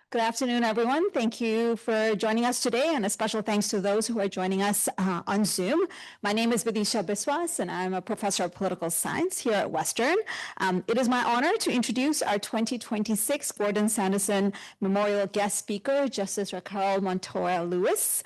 Good afternoon, everyone. Thank you for joining us today, and a special thanks to those who are joining us on Zoom. My name is Vidisha Biswas, and I'm a professor of political science here at Western. It is my honor to introduce our 2026 Gordon Sanderson Memorial Guest Speaker, Justice Raquel Montoya-Lewis.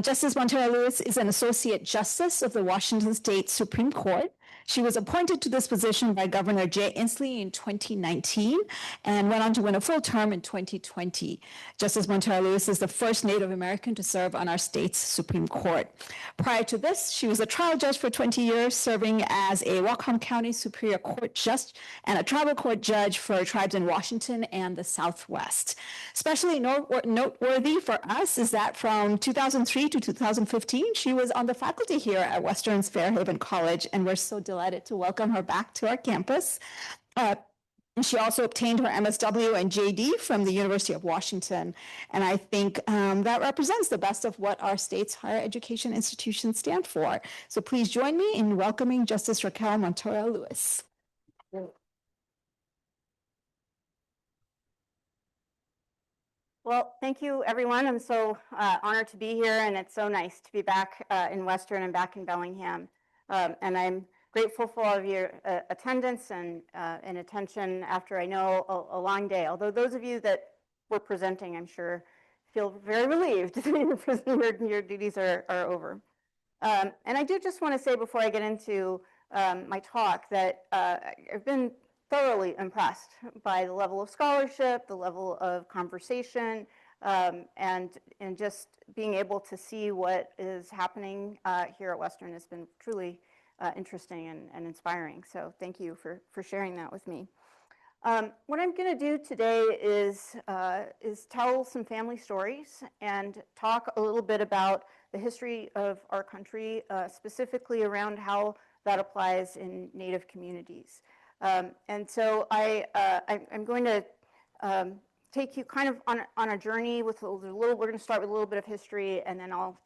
Justice Montoya-Lewis is an Associate Justice of the Washington State Supreme Court. She was appointed to this position by Governor Jay Inslee in 2019 and went on to win a full term in 2020. Justice Montoya-Lewis is the first Native American to serve on our state's Supreme Court. Prior to this, she was a trial judge for 20 years, serving as a Whatcom County Superior Court judge and a tribal court judge for tribes in Washington and the Southwest. Especially noteworthy for us is that from 2003 to 2015, she was on the faculty here at Western's Fairhaven College, and we're so delighted to welcome her back to our campus. She also obtained her MSW and JD from the University of Washington, and I think that represents the best of what our state's higher education institutions stand for. So please join me in welcoming Justice Raquel Montoya-Lewis. Well, thank you, everyone. I'm so honored to be here, and it's so nice to be back in Western and back in Bellingham. And I'm grateful for all of your attendance and attention after I know a long day. Although those of you that were presenting, I'm sure, feel very relieved that your duties are over. And I do just want to say before I get into my talk that I've been thoroughly impressed by the level of scholarship, the level of conversation, and just being able to see what is happening here at Western has been truly interesting and inspiring. So thank you for sharing that with me. What I'm going to do today is tell some family stories and talk a little bit about the history of our country, specifically around how that applies in Native communities. And so I'm going to take you kind of on a journey with a little. We're going to start with a little bit of history, and then I'll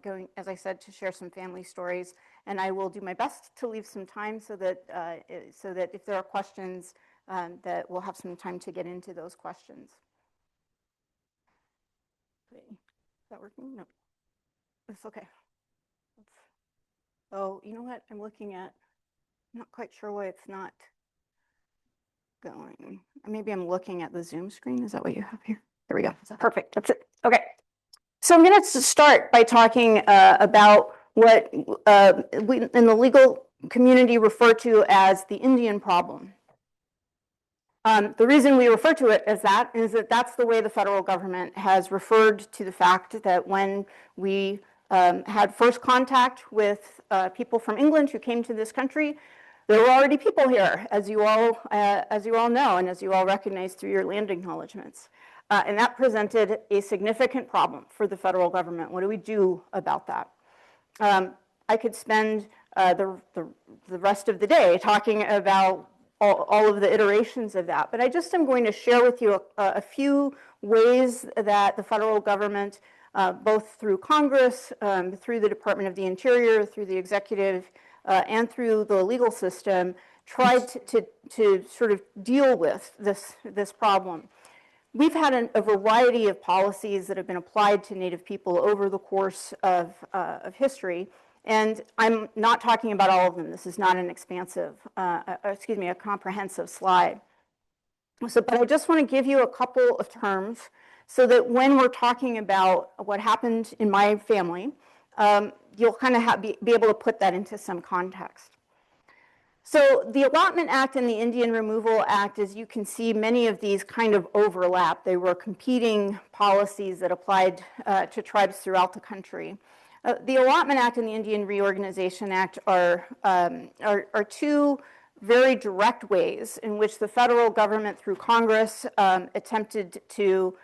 go, as I said, to share some family stories. And I will do my best to leave some time so that if there are questions, that we'll have some time to get into those questions. Okay. Is that working? No. It's okay. Oh, you know what? I'm looking at. I'm not quite sure why it's not going. Maybe I'm looking at the Zoom screen. Is that what you have here? There we go. Perfect. That's it. Okay. So I'm going to start by talking about what we in the legal community refer to as the Indian problem. The reason we refer to it as that is that that's the way the federal government has referred to the fact that when we had first contact with people from England who came to this country, there were already people here, as you all know, and as you all recognize through your land acknowledgements. And that presented a significant problem for the federal government. What do we do about that? I could spend the rest of the day talking about all of the iterations of that, but I just am going to share with you a few ways that the federal government, both through Congress, through the Department of the Interior, through the executive, and through the legal system, tried to sort of deal with this problem. We've had a variety of policies that have been applied to Native people over the course of history, and I'm not talking about all of them. This is not an a comprehensive slide. But I just want to give you a couple of terms so that when we're talking about what happened in my family, you'll kind of be able to put that into some context. So the Allotment Act and the Indian Removal Act, as you can see, many of these kind of overlap. They were competing policies that applied to tribes throughout the country. The Allotment Act and the Indian Reorganization Act are two very direct ways in which the federal government, through Congress, attempted to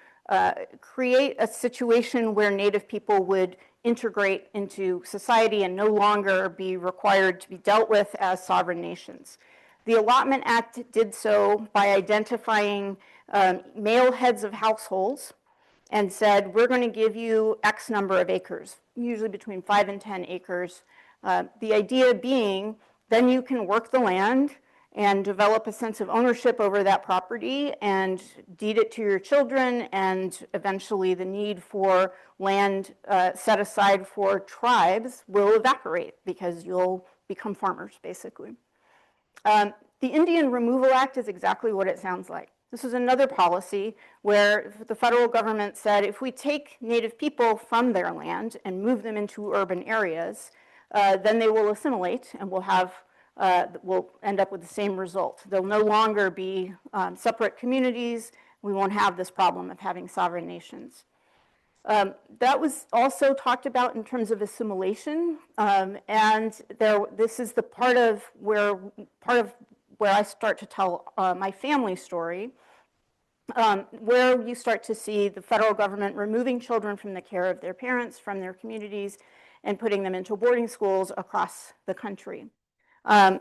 create a situation where Native people would integrate into society and no longer be required to be dealt with as sovereign nations. The Allotment Act did so by identifying male heads of households and said, we're going to give you X number of acres, usually between 5 and 10 acres. The idea being, then you can work the land and develop a sense of ownership over that property and deed it to your children, and eventually the need for land set aside for tribes will evaporate because you'll become farmers, basically. The Indian Removal Act is exactly what it sounds like. This is another policy where the federal government said, if we take Native people from their land and move them into urban areas, then they will assimilate and we'll end up with the same result. They'll no longer be separate communities. We won't have this problem of having sovereign nations. That was also talked about in terms of assimilation, and this is the part of where I start to tell my family story, where you start to see the federal government removing children from the care of their parents, from their communities, and putting them into boarding schools across the country. So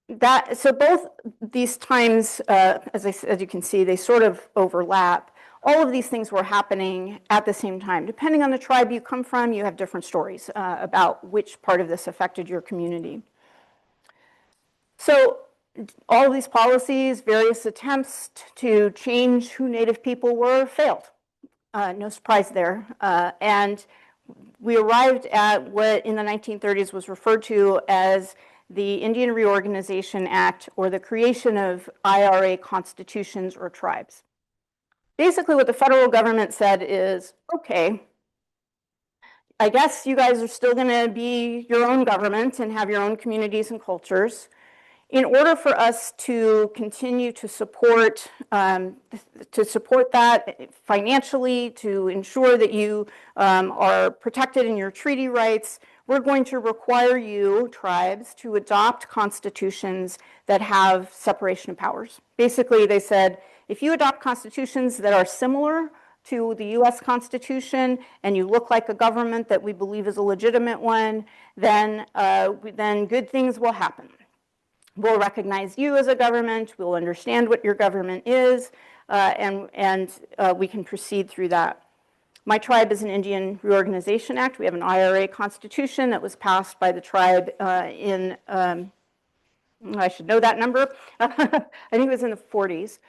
both these times, as you can see, they sort of overlap. All of these things were happening at the same time. Depending on the tribe you come from, you have different stories about which part of this affected your community. So all of these policies, various attempts to change who Native people were, failed. No surprise there. And we arrived at what in the 1930s was referred to as the Indian Reorganization Act, or the creation of IRA constitutions or tribes. Basically, what the federal government said is, okay, I guess you guys are still going to be your own government and have your own communities and cultures. In order for us to continue to support that financially, to ensure that you are protected in your treaty rights, we're going to require you, tribes, to adopt constitutions that have separation of powers. Basically, they said, if you adopt constitutions that are similar to the US Constitution and you look like a government that we believe is a legitimate one, then good things will happen. We'll recognize you as a government, we'll understand what your government is, and we can proceed through that. My tribe is an Indian Reorganization Act. We have an IRA constitution that was passed by the tribe I should know that number. I think it was in the 40s.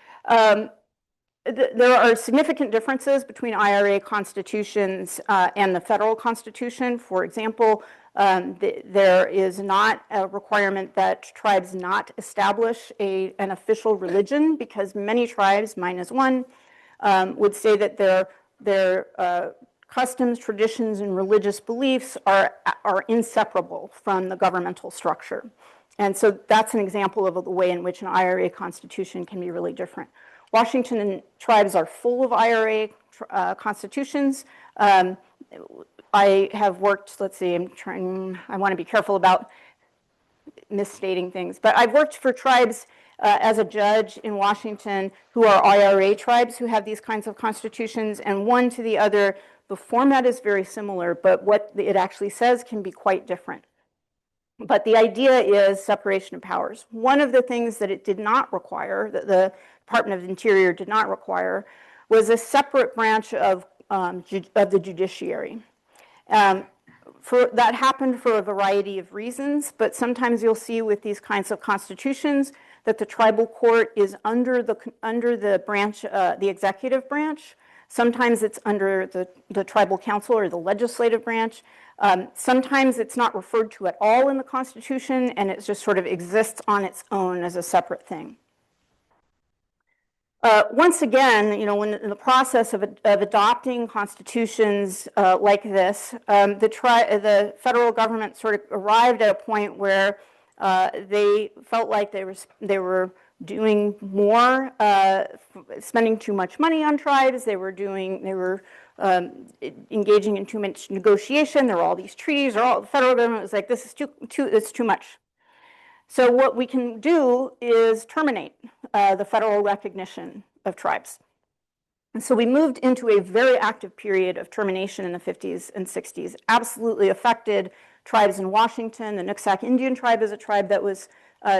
There are significant differences between IRA constitutions and the federal constitution. For example, there is not a requirement that tribes not establish an official religion, because many tribes, mine is one, would say that their customs, traditions, and religious beliefs are inseparable from the governmental structure. And so that's an example of the way in which an IRA constitution can be really different. Washington tribes are full of IRA constitutions. I have worked, let's see, I want to be careful about misstating things, but I've worked for tribes as a judge in Washington who are IRA tribes who have these kinds of constitutions, and one to the other, the format is very similar, but what it actually says can be quite different. But the idea is separation of powers. One of the things that it did not require, that the Department of Interior did not require, was a separate branch of the judiciary. That happened for a variety of reasons, but sometimes you'll see with these kinds of constitutions that the tribal court is under the branch, the executive branch. Sometimes it's under the tribal council or the legislative branch. Sometimes it's not referred to at all in the Constitution, and it just sort of exists on its own as a separate thing. Once again, when in the process of adopting constitutions like this, the federal government sort of arrived at a point where they felt like they were doing more, spending too much money on tribes. They were engaging in too much negotiation. There were all these treaties. The federal government was like, this is it's too much. So what we can do is terminate the federal recognition of tribes. And so we moved into a very active period of termination in the 50s and 60s. Absolutely affected tribes in Washington. The Nooksack Indian tribe is a tribe that was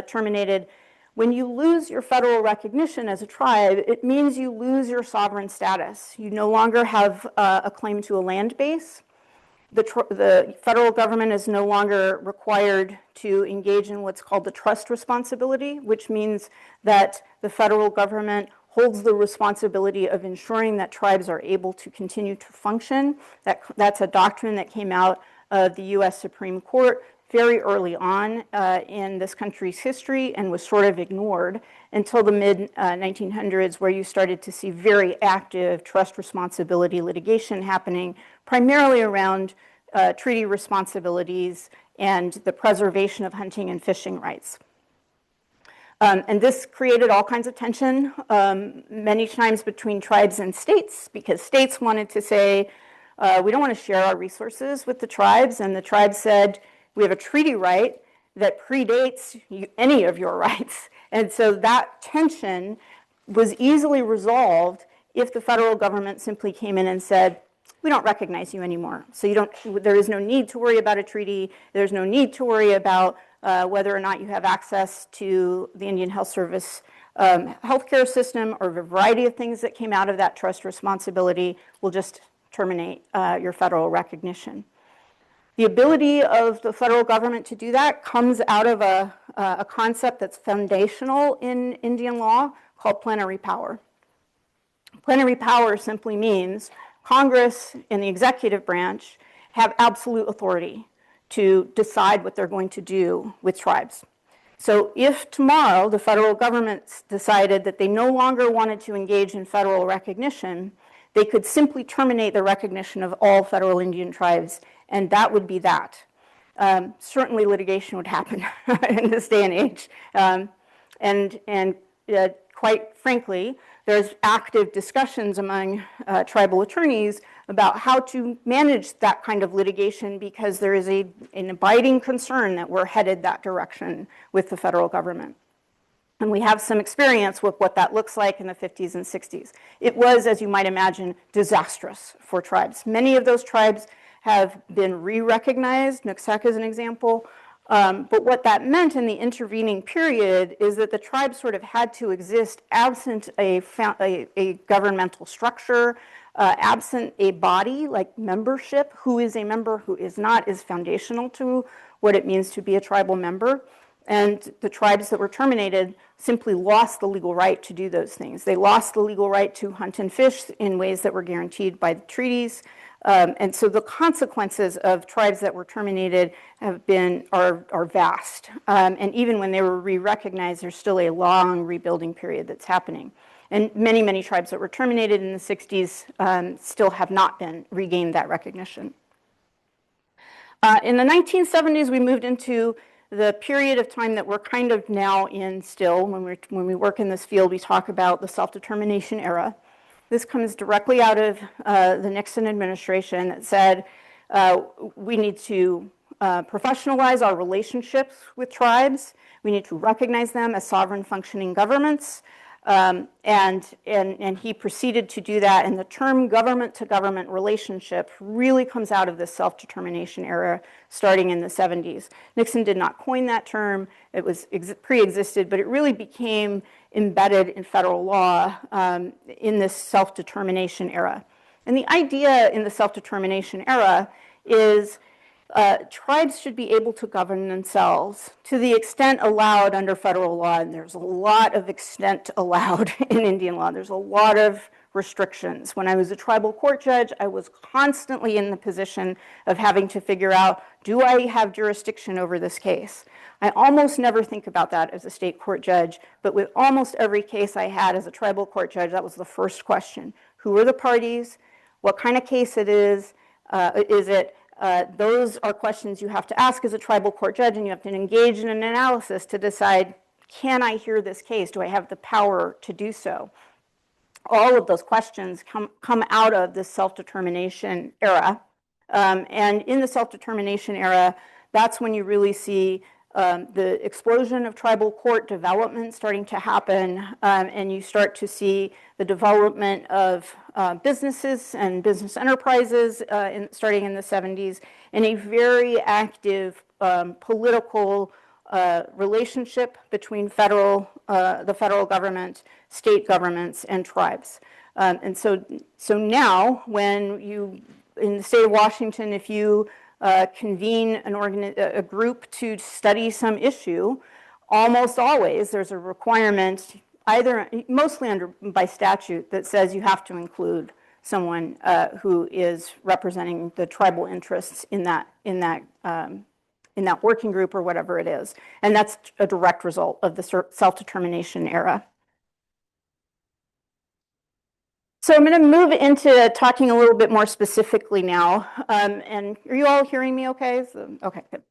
terminated. When you lose your federal recognition as a tribe, it means you lose your sovereign status. You no longer have a claim to a land base. The federal government is no longer required to engage in what's called the trust responsibility, which means that the federal government holds the responsibility of ensuring that tribes are able to continue to function. That's a doctrine that came out of the US Supreme Court very early on in this country's history and was sort of ignored until the mid 1900s, where you started to see very active trust responsibility litigation happening, primarily around treaty responsibilities and the preservation of hunting and fishing rights. And this created all kinds of tension, many times between tribes and states, because states wanted to say, we don't want to share our resources with the tribes, and the tribes said, we have a treaty right that predates any of your rights. And so that tension was easily resolved if the federal government simply came in and said, we don't recognize you anymore. So there is no need to worry about a treaty. There's no need to worry about whether or not you have access to the Indian Health Service healthcare system, or a variety of things that came out of that trust responsibility. Will just terminate your federal recognition. The ability of the federal government to do that comes out of a concept that's foundational in Indian law called plenary power. Plenary power simply means Congress and the executive branch have absolute authority to decide what they're going to do with tribes. So if tomorrow the federal government decided that they no longer wanted to engage in federal recognition, they could simply terminate the recognition of all federal Indian tribes, and that would be that. Certainly litigation would happen in this day and age. And quite frankly, there's active discussions among tribal attorneys about how to manage that kind of litigation, because there is an abiding concern that we're headed that direction with the federal government. And we have some experience with what that looks like in the 50s and 60s. It was, as you might imagine, disastrous for tribes. Many of those tribes have been re-recognized, Nooksack is an example. But what that meant in the intervening period is that the tribes sort of had to exist absent a governmental structure, absent a body like membership. Who is a member, who is not, is foundational to what it means to be a tribal member. And the tribes that were terminated simply lost the legal right to do those things. They lost the legal right to hunt and fish in ways that were guaranteed by the treaties. And so the consequences of tribes that were terminated are vast. And even when they were re-recognized, there's still a long rebuilding period that's happening. And many, many tribes that were terminated in the 60s still have not been regained that recognition. In the 1970s, we moved into the period of time that we're kind of now in still. When we work in this field, we talk about the self-determination era. This comes directly out of the Nixon administration that said we need to professionalize our relationships with tribes. We need to recognize them as sovereign functioning governments. And he proceeded to do that. And the term government-to-government relationship really comes out of this self-determination era starting in the 70s. Nixon did not coin that term. It was pre-existed, but it really became embedded in federal law in this self-determination era. And the idea in the self-determination era is tribes should be able to govern themselves to the extent allowed under federal law. And there's a lot of extent allowed in Indian law. There's a lot of restrictions. When I was a tribal court judge, I was constantly in the position of having to figure out, do I have jurisdiction over this case? I almost never think about that as a state court judge, but with almost every case I had as a tribal court judge, that was the first question. Who are the parties? What kind of case it is? Those are questions you have to ask as a tribal court judge, and you have to engage in an analysis to decide, can I hear this case? Do I have the power to do so? All of those questions come out of the self-determination era. And in the self-determination era, that's when you really see the explosion of tribal court development starting to happen, and you start to see the development of businesses and business enterprises starting in the 70s, and a very active political relationship between the federal government, state governments, and tribes. And so now when you in the state of Washington, if you convene a group to study some issue, almost always there's a requirement, mostly by statute, that says you have to include someone who is representing the tribal interests in that working group or whatever it is. And that's a direct result of the self-determination era. So I'm going to move into talking a little bit more specifically now. And are you all hearing me okay? Okay, good.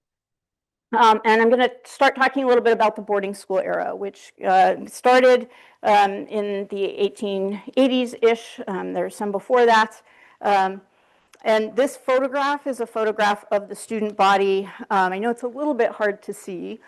And I'm going to start talking a little bit about the boarding school era, which started in the 1880s-ish. There's some before that. And this photograph is a photograph of the student body. I know it's a little bit hard to see.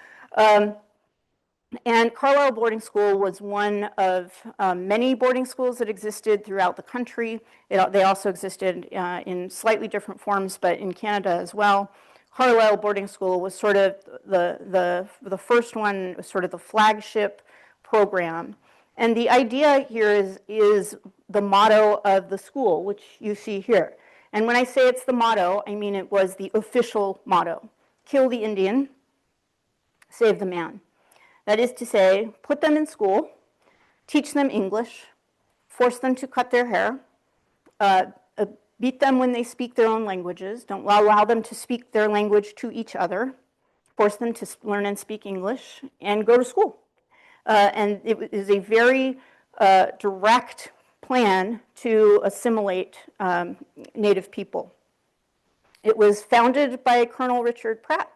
And Carlisle Boarding School was one of many boarding schools that existed throughout the country. They also existed in slightly different forms, but in Canada as well. Carlisle Boarding School was sort of the first one, was sort of the flagship program. And the idea here is the motto of the school, which you see here. And when I say it's the motto, I mean it was the official motto. Kill the Indian, save the man. That is to say, put them in school, teach them English, force them to cut their hair, beat them when they speak their own languages, don't allow them to speak their language to each other, force them to learn and speak English, and go to school. And it is a very direct plan to assimilate Native people. It was founded by Colonel Richard Pratt.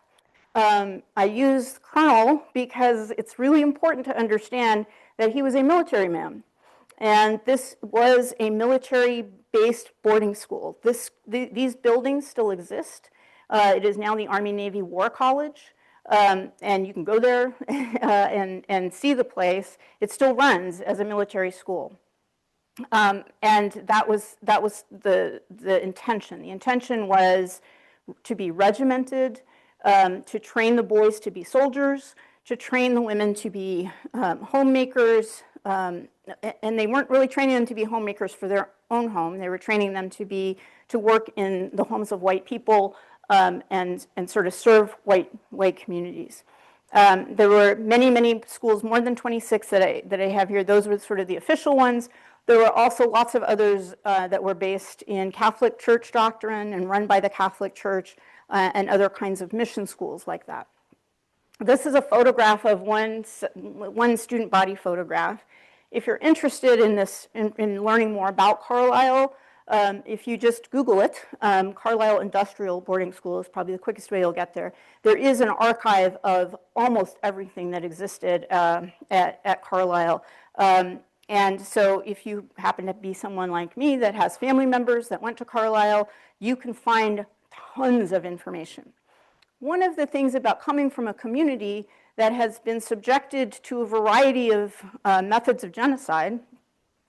I use Colonel because it's really important to understand that he was a military man. And this was a military-based boarding school. These buildings still exist. It is now the Army Navy War College. And you can go there and see the place. It still runs as a military school. And that was the intention. The intention was to be regimented, to train the boys to be soldiers, to train the women to be homemakers, and they weren't really training them to be homemakers for their own home. They were training them to work in the homes of white people and sort of serve white communities. There were many schools, more than 26 that I have here. Those were sort of the official ones. There were also lots of others that were based in Catholic Church doctrine and run by the Catholic Church and other kinds of mission schools like that. This is a photograph of one student body photograph. If you're interested in this, in learning more about Carlisle, if you just Google it, Carlisle Industrial Boarding School is probably the quickest way you'll get there. There is an archive of almost everything that existed at Carlisle. And so if you happen to be someone like me that has family members that went to Carlisle, you can find tons of information. One of the things about coming from a community that has been subjected to a variety of methods of genocide,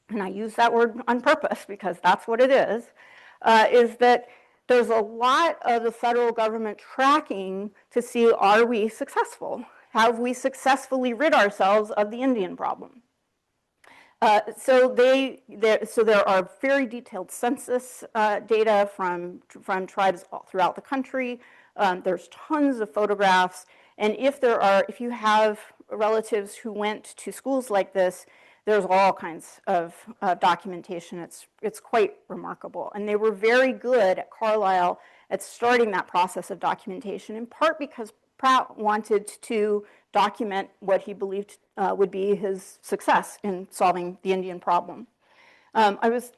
and I use that word on purpose because that's what it is that there's a lot of the federal government tracking to see, are we successful? Have we successfully rid ourselves of the Indian problem? So there are very detailed census data from tribes all throughout the country. There's tons of photographs, and if you have relatives who went to schools like this, there's all kinds of documentation. It's quite remarkable, and they were very good at Carlisle at starting that process of documentation, in part because Pratt wanted to document what he believed would be his success in solving the Indian problem. I was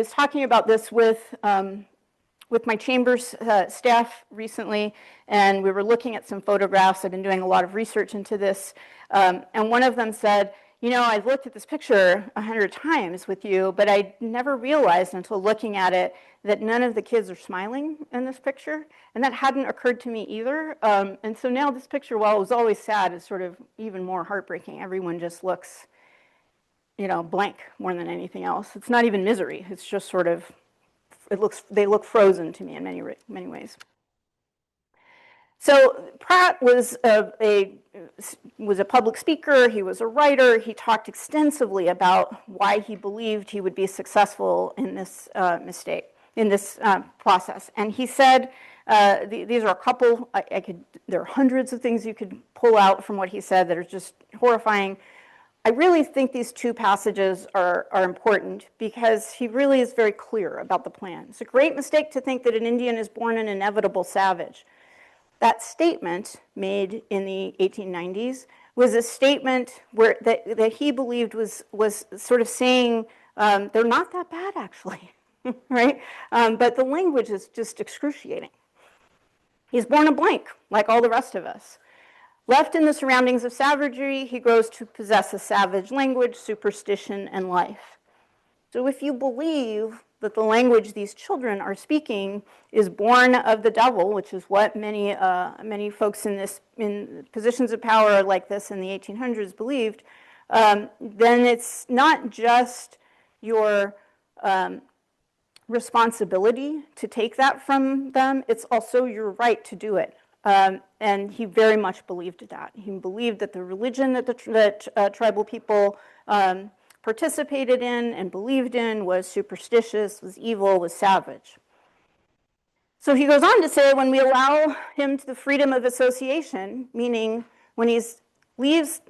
talking about this with my chamber's staff recently, and we were looking at some photographs. I've been doing a lot of research into this, and one of them said, you know, I've looked at this picture 100 times with you, but I never realized until looking at it that none of the kids are smiling in this picture, and that hadn't occurred to me either. And so now this picture, while it was always sad, is sort of even more heartbreaking. Everyone just looks, you know, blank more than anything else. It's not even misery. It's just sort of, they look frozen to me in many ways. So Pratt was a public speaker, he was a writer, he talked extensively about why he believed he would be successful in this mistake. in this process. And he said, these are a couple, there are hundreds of things you could pull out from what he said that are just horrifying. I really think these two passages are important because he really is very clear about the plan. It's a great mistake to think that an Indian is born an inevitable savage. That statement made in the 1890s was a statement that he believed was sort of saying they're not that bad actually, right? But the language is just excruciating. He's born a blank, like all the rest of us. Left in the surroundings of savagery, he grows to possess a savage language, superstition, and life. So if you believe that the language these children are speaking is born of the devil, which is what many folks in positions of power like this in the 1800s believed, then it's not just your responsibility to take that from them, it's also your right to do it. And he very much believed that. He believed that the religion that tribal people participated in and believed in was superstitious, was evil, was savage. So he goes on to say, when we allow him to the freedom of association, meaning when he leaves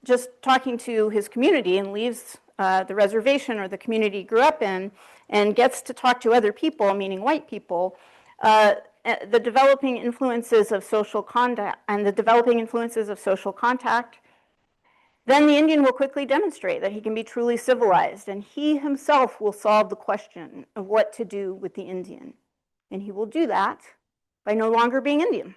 just talking to his community and leaves the reservation or the community he grew up in and gets to talk to other people, meaning white people, the developing influences of social contact then the Indian will quickly demonstrate that he can be truly civilized, and he himself will solve the question of what to do with the Indian. And he will do that by no longer being Indian.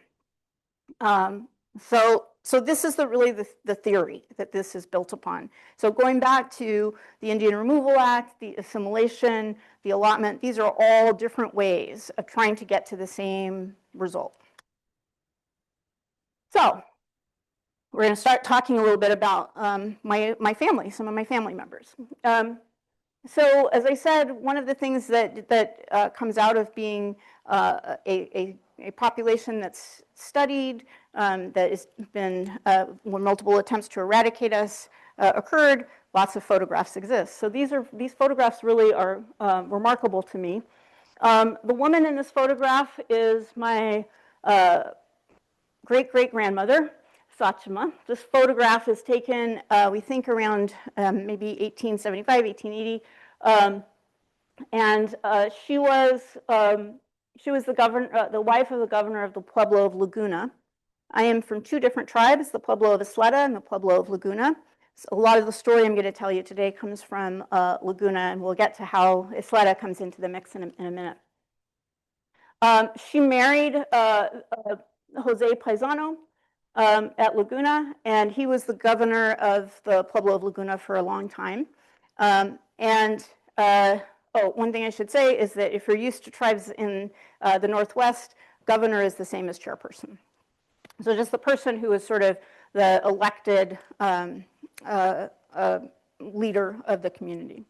So this is really the theory that this is built upon. So going back to the Indian Removal Act, the assimilation, the allotment, these are all different ways of trying to get to the same result. So we're going to start talking a little bit about my family, some of my family members. So as I said, one of the things that comes out of being a population that's studied, that has been, when multiple attempts to eradicate us occurred, lots of photographs exist. So these photographs really are remarkable to me. The woman in this photograph is my great-great-grandmother, Sachima. This photograph is taken, we think, around maybe 1875, 1880. And she was the wife of the governor of the Pueblo of Laguna. I am from two different tribes, the Pueblo of Isleta and the Pueblo of Laguna. So a lot of the story I'm going to tell you today comes from Laguna, and we'll get to how Isleta comes into the mix in a minute. She married Jose Paisano at Laguna, and he was the governor of the Pueblo of Laguna for a long time. One thing I should say is that if you're used to tribes in the Northwest, governor is the same as chairperson. So just the person who is sort of the elected leader of the community.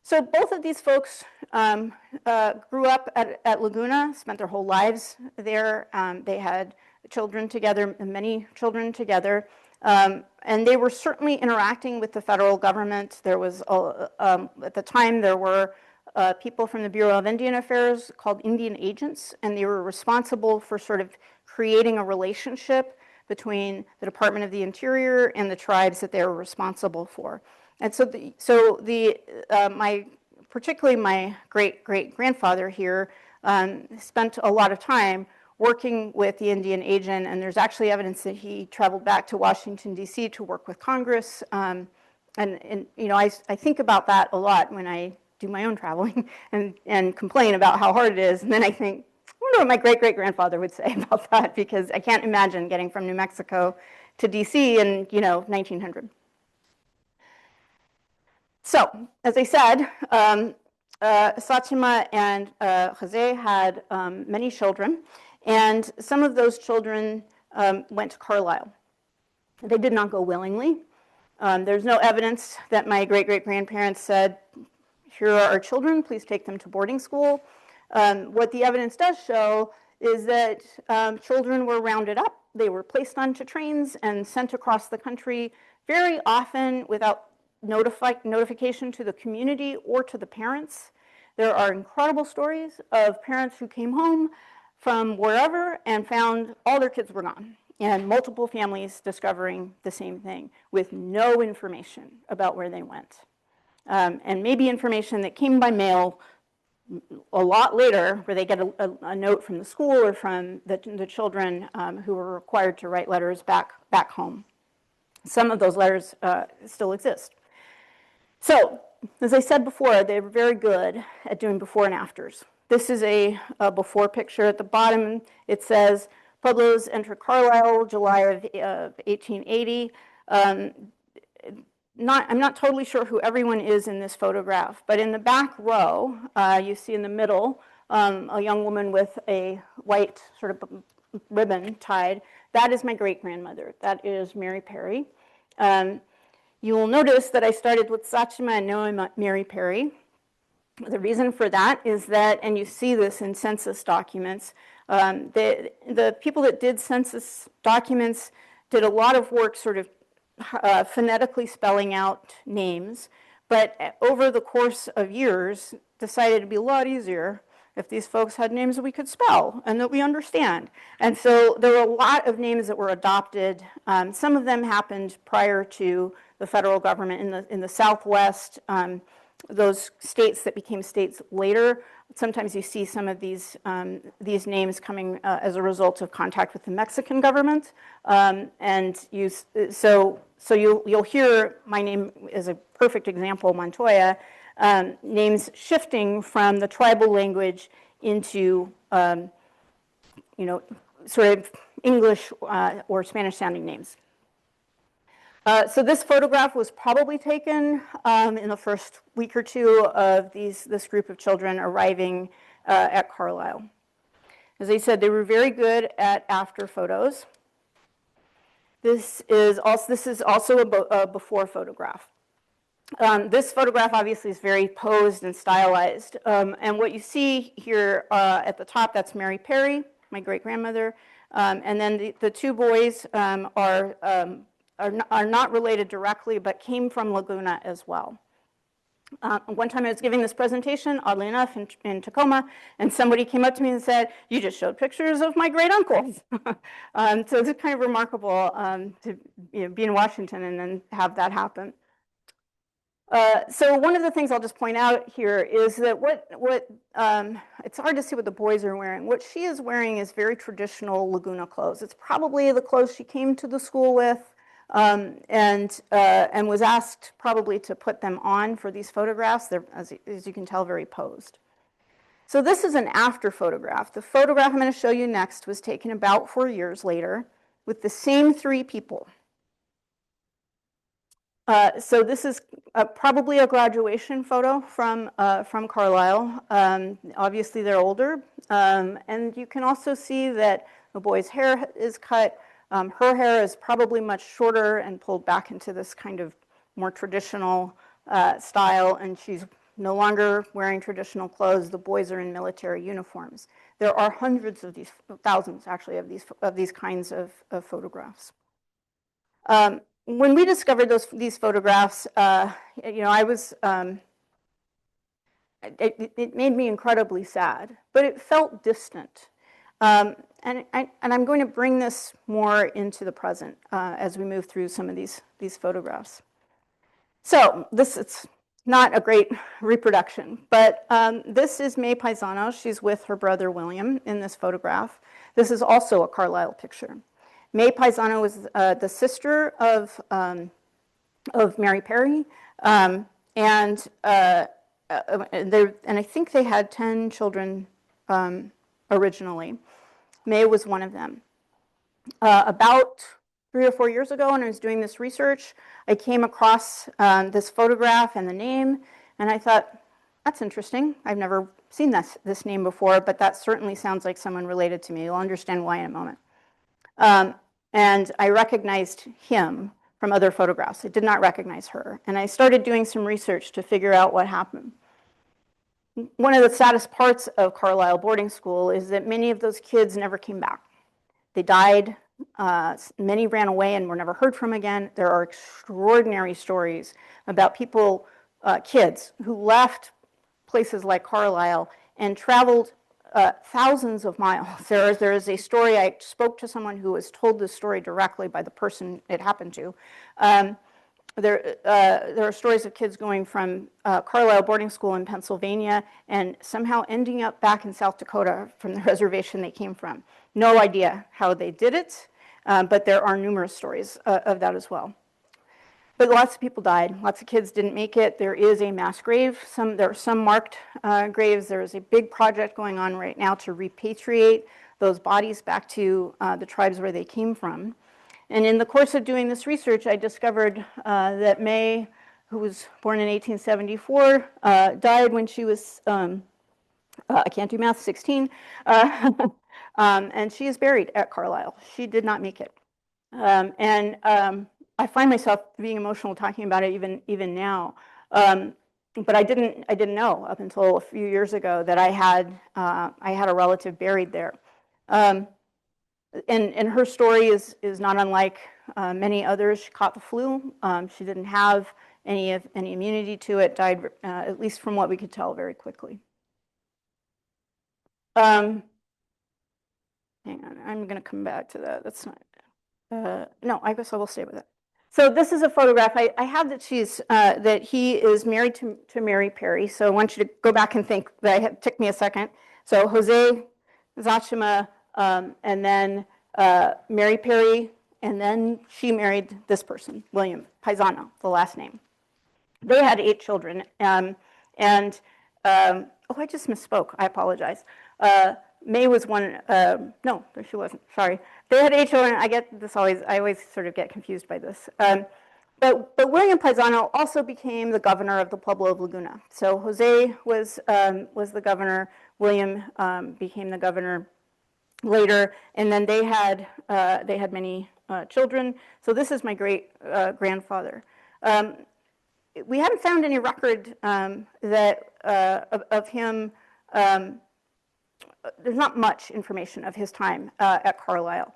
So both of these folks grew up at Laguna, spent their whole lives there. They had children together, many children together. And they were certainly interacting with the federal government. There was, at the time, there were people from the Bureau of Indian Affairs called Indian agents, and they were responsible for sort of creating a relationship between the Department of the Interior and the tribes that they were responsible for. And particularly my great-great-grandfather here spent a lot of time working with the Indian agent, and there's actually evidence that he traveled back to Washington, D.C. to work with Congress. And I think about that a lot when I do my own traveling and complain about how hard it is. And then I think, I wonder what my great-great-grandfather would say about that, because I can't imagine getting from New Mexico to D.C. in 1900. So, as I said, Sachima and Jose had many children, and some of those children went to Carlisle. They did not go willingly. There's no evidence that my great-great-grandparents said, here are our children, please take them to boarding school. What the evidence does show is that children were rounded up, they were placed onto trains and sent across the country, very often without notification to the community or to the parents. There are incredible stories of parents who came home from wherever and found all their kids were gone, and multiple families discovering the same thing with no information about where they went. And maybe information that came by mail a lot later, where they get a note from the school or from the children who were required to write letters back home. Some of those letters still exist. So, as I said before, they were very good at doing before and afters. This is a before picture. At the bottom, it says, Pueblos enter Carlisle, July of 1880. I'm not totally sure who everyone is in this photograph, but in the back row, you see in the middle a young woman with a white sort of ribbon tied. That is my great-grandmother. That is Mary Perry. You will notice that I started with Sachima and now I'm Mary Perry. The reason for that is that, and you see this in census documents, the people that did census documents did a lot of work sort of phonetically spelling out names, but over the course of years decided it'd be a lot easier if these folks had names that we could spell and that we understand. And so there were a lot of names that were adopted. Some of them happened prior to the federal government in the Southwest. Those states that became states later, sometimes you see some of these names coming as a result of contact with the Mexican government. So you'll hear my name is a perfect example, Montoya, names shifting from the tribal language into sort of English or Spanish sounding names. So this photograph was probably taken in the first week or two of this group of children arriving at Carlisle. As I said, they were very good at after photos. This is also a before photograph. This photograph obviously is very posed and stylized. And what you see here at the top, that's Mary Perry, my great-grandmother. And then the two boys are not related directly, but came from Laguna as well. One time I was giving this presentation, oddly enough, in Tacoma, and somebody came up to me and said, "You just showed pictures of my great-uncles." So it's kind of remarkable to be in Washington and then have that happen. So one of the things I'll just point out here is that it's hard to see what the boys are wearing. What she is wearing is very traditional Laguna clothes. It's probably the clothes she came to the school with. And was asked probably to put them on for these photographs. They're, as you can tell, very posed. So this is an after photograph. The photograph I'm going to show you next was taken about 4 years later with the same three people. So this is probably a graduation photo from Carlisle. Obviously, they're older. And you can also see that the boy's hair is cut. Her hair is probably much shorter and pulled back into this kind of more traditional style, and she's no longer wearing traditional clothes. The boys are in military uniforms. There are hundreds of these, thousands actually, of these kinds of photographs. When we discovered these photographs, I was it made me incredibly sad, but it felt distant. And I'm going to bring this more into the present as we move through some of these photographs. So it's not a great reproduction, but this is May Paisano. She's with her brother William in this photograph. This is also a Carlisle picture. May Paisano was the sister of Mary Perry, and I think they had 10 children originally. May was one of them. About 3 or 4 years ago, when I was doing this research, I came across this photograph and the name, and I thought, that's interesting. I've never seen this name before, but that certainly sounds like someone related to me. You'll understand why in a moment. And I recognized him from other photographs. I did not recognize her. And I started doing some research to figure out what happened. One of the saddest parts of Carlisle boarding school is that many of those kids never came back. They died. Many ran away and were never heard from again. There are extraordinary stories about people, kids, who left places like Carlisle and traveled thousands of miles. There is a story, I spoke to someone who was told this story directly by the person it happened to. There are stories of kids going from Carlisle boarding school in Pennsylvania and somehow ending up back in South Dakota from the reservation they came from. No idea how they did it, but there are numerous stories of that as well. But lots of people died. Lots of kids didn't make it. There is a mass grave. There are some marked graves. There is a big project going on right now to repatriate those bodies back to the tribes where they came from. And in the course of doing this research, I discovered that May, who was born in 1874, died when she was, I can't do math, 16. And she is buried at Carlisle. She did not make it. I find myself being emotional talking about it even now. But I didn't know up until a few years ago that I had a relative buried there. And her story is not unlike many others. She caught the flu. She didn't have any immunity to it. Died, at least from what we could tell, very quickly. Hang on, I'm going to come back to that. That's not. No, I guess I will stay with it. So this is a photograph. I have that he is married to Mary Perry. So I want you to go back and think. It took me a second. So Jose Zachima, and then Mary Perry, and then she married this person, William Paisano, the last name. They had 8 children, oh, I just misspoke. I apologize. May was one, no, she wasn't, sorry. They had 8 children. I always sort of get confused by this. But William Paisano also became the governor of the Pueblo of Laguna. So Jose was the governor. William became the governor later, and then they had many children. So this is my great grandfather. We haven't found any record of him. There's not much information of his time at Carlisle.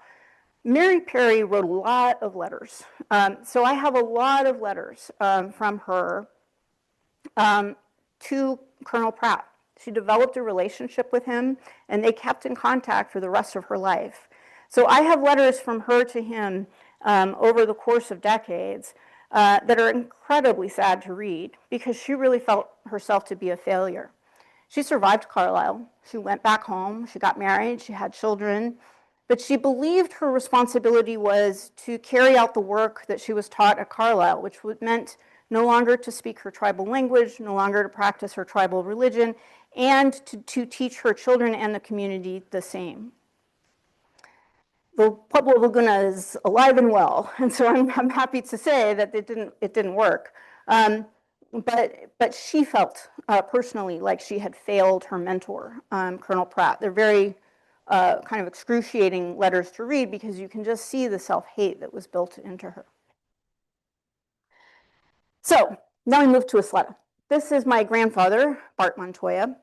Mary Perry wrote a lot of letters. So I have a lot of letters from her to Colonel Pratt. She developed a relationship with him, and they kept in contact for the rest of her life. So I have letters from her to him over the course of decades that are incredibly sad to read because she really felt herself to be a failure. She survived Carlisle. She went back home. She got married. She had children. But she believed her responsibility was to carry out the work that she was taught at Carlisle, which meant no longer to speak her tribal language, no longer to practice her tribal religion, and to teach her children and the community the same. The Pueblo of Laguna is alive and well, and so I'm happy to say that it didn't work. But she felt personally like she had failed her mentor, Colonel Pratt. They're very kind of excruciating letters to read because you can just see the self-hate that was built into her. So now we move to Isleta. This is my grandfather, Bart Montoya,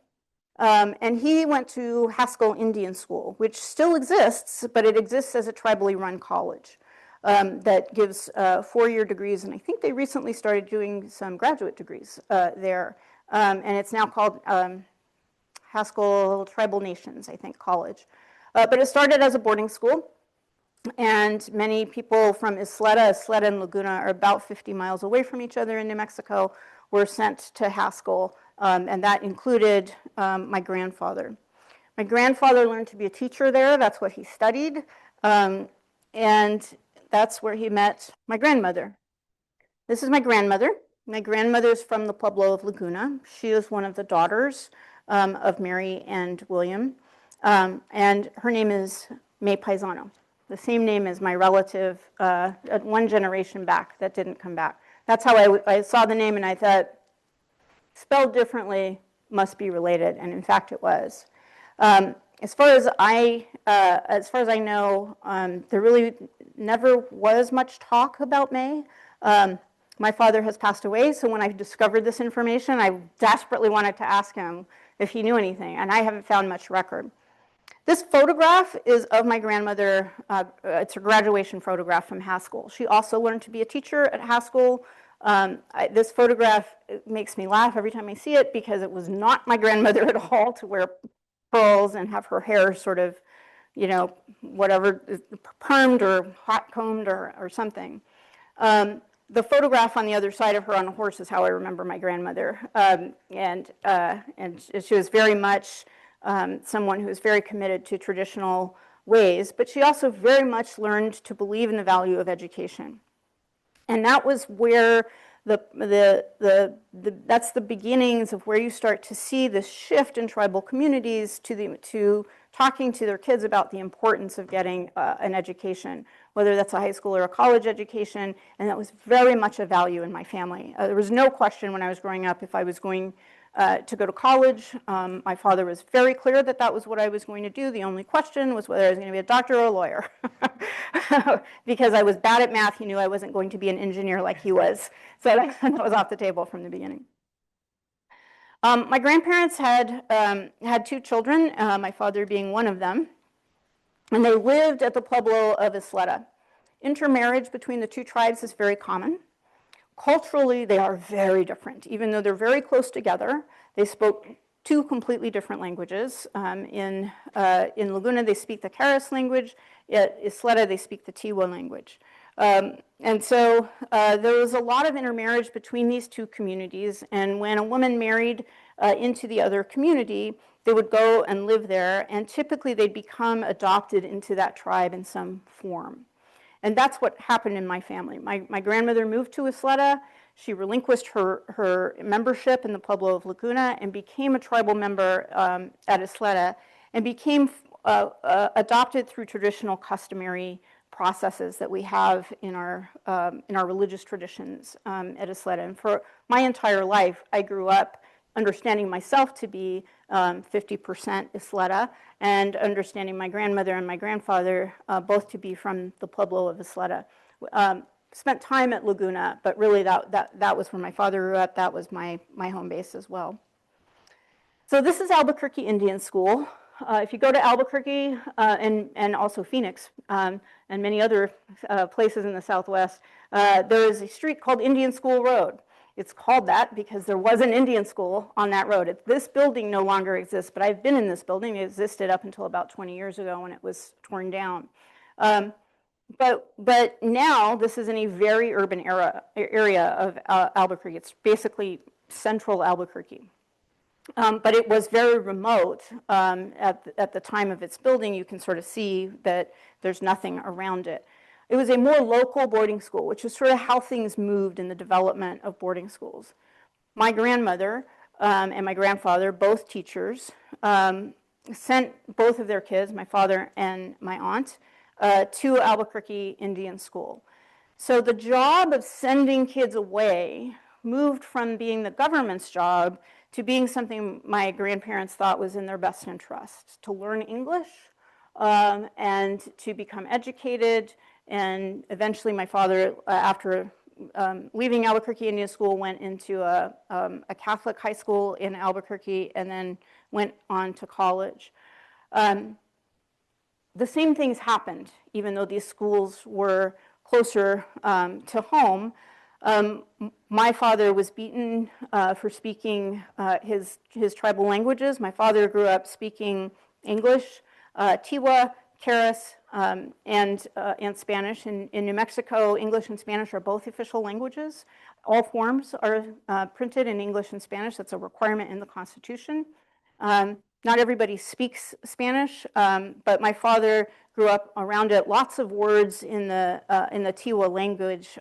and he went to Haskell Indian School, which still exists, but it exists as a tribally run college that gives 4-year degrees, and I think they recently started doing some graduate degrees there, and it's now called Haskell Tribal Nations, I think, College. But it started as a boarding school, and many people from Isleta and Laguna are about 50 miles away from each other in New Mexico, were sent to Haskell, and that included my grandfather. My grandfather learned to be a teacher there. That's what he studied, and that's where he met my grandmother. This is my grandmother. My grandmother's from the Pueblo of Laguna. She is one of the daughters of Mary and William, and her name is May Paisano, the same name as my relative one generation back that didn't come back. That's how I saw the name, and I thought, spelled differently, must be related, and in fact it was. As far as I know, there really never was much talk about May. My father has passed away, so when I discovered this information, I desperately wanted to ask him if he knew anything, and I haven't found much record. This photograph is of my grandmother. It's a graduation photograph from Haskell. She also learned to be a teacher at Haskell, This photograph makes me laugh every time I see it because it was not my grandmother at all to wear pearls and have her hair sort of, whatever, permed or hot combed or something. The photograph on the other side of her on a horse is how I remember my grandmother. And she was very much someone who was very committed to traditional ways, but she also very much learned to believe in the value of education. And that was where that's the beginnings of where you start to see this shift in tribal communities to talking to their kids about the importance of getting an education, whether that's a high school or a college education, and that was very much a value in my family. There was no question when I was growing up if I was going to go to college. My father was very clear that that was what I was going to do. The only question was whether I was going to be a doctor or a lawyer. Because I was bad at math, he knew I wasn't going to be an engineer like he was. So that was off the table from the beginning. My grandparents had two children, my father being one of them, and they lived at the Pueblo of Isleta. Intermarriage between the two tribes is very common. Culturally, they are very different. Even though they're very close together, they spoke two completely different languages. In Laguna, they speak the Caras language. At Isleta, they speak the Tiwa language. And so there was a lot of intermarriage between these two communities. And when a woman married into the other community, they would go and live there. And typically, they'd become adopted into that tribe in some form. And that's what happened in my family. My grandmother moved to Isleta. She relinquished her membership in the Pueblo of Laguna and became a tribal member at Isleta and became adopted through traditional customary processes that we have in our religious traditions at Isleta. And for my entire life, I grew up understanding myself to be 50% Isleta and understanding my grandmother and my grandfather both to be from the Pueblo of Isleta. Spent time at Laguna, but really that was where my father grew up. That was my home base as well. So this is Albuquerque Indian School. If you go to Albuquerque and also Phoenix and many other places in the Southwest, there is a street called Indian School Road. It's called that because there was an Indian school on that road. This building no longer exists, but I've been in this building. It existed up until about 20 years ago when it was torn down. But now this is in a very urban area of Albuquerque. It's basically central Albuquerque. But it was very remote at the time of its building. You can sort of see that there's nothing around it. It was a more local boarding school, which is sort of how things moved in the development of boarding schools. My grandmother and my grandfather, both teachers, sent both of their kids, my father and my aunt, to Albuquerque Indian School. So the job of sending kids away moved from being the government's job to being something my grandparents thought was in their best interest, to learn English and to become educated. And eventually my father, after leaving Albuquerque Indian School, went into a Catholic high school in Albuquerque and then went on to college. The same things happened, even though these schools were closer to home. My father was beaten for speaking his tribal languages. My father grew up speaking English, Tiwa, Caras, and Spanish. In New Mexico, English and Spanish are both official languages. All forms are printed in English and Spanish. That's a requirement in the Constitution. Not everybody speaks Spanish, but my father grew up around it. Lots of words in the Tiwa language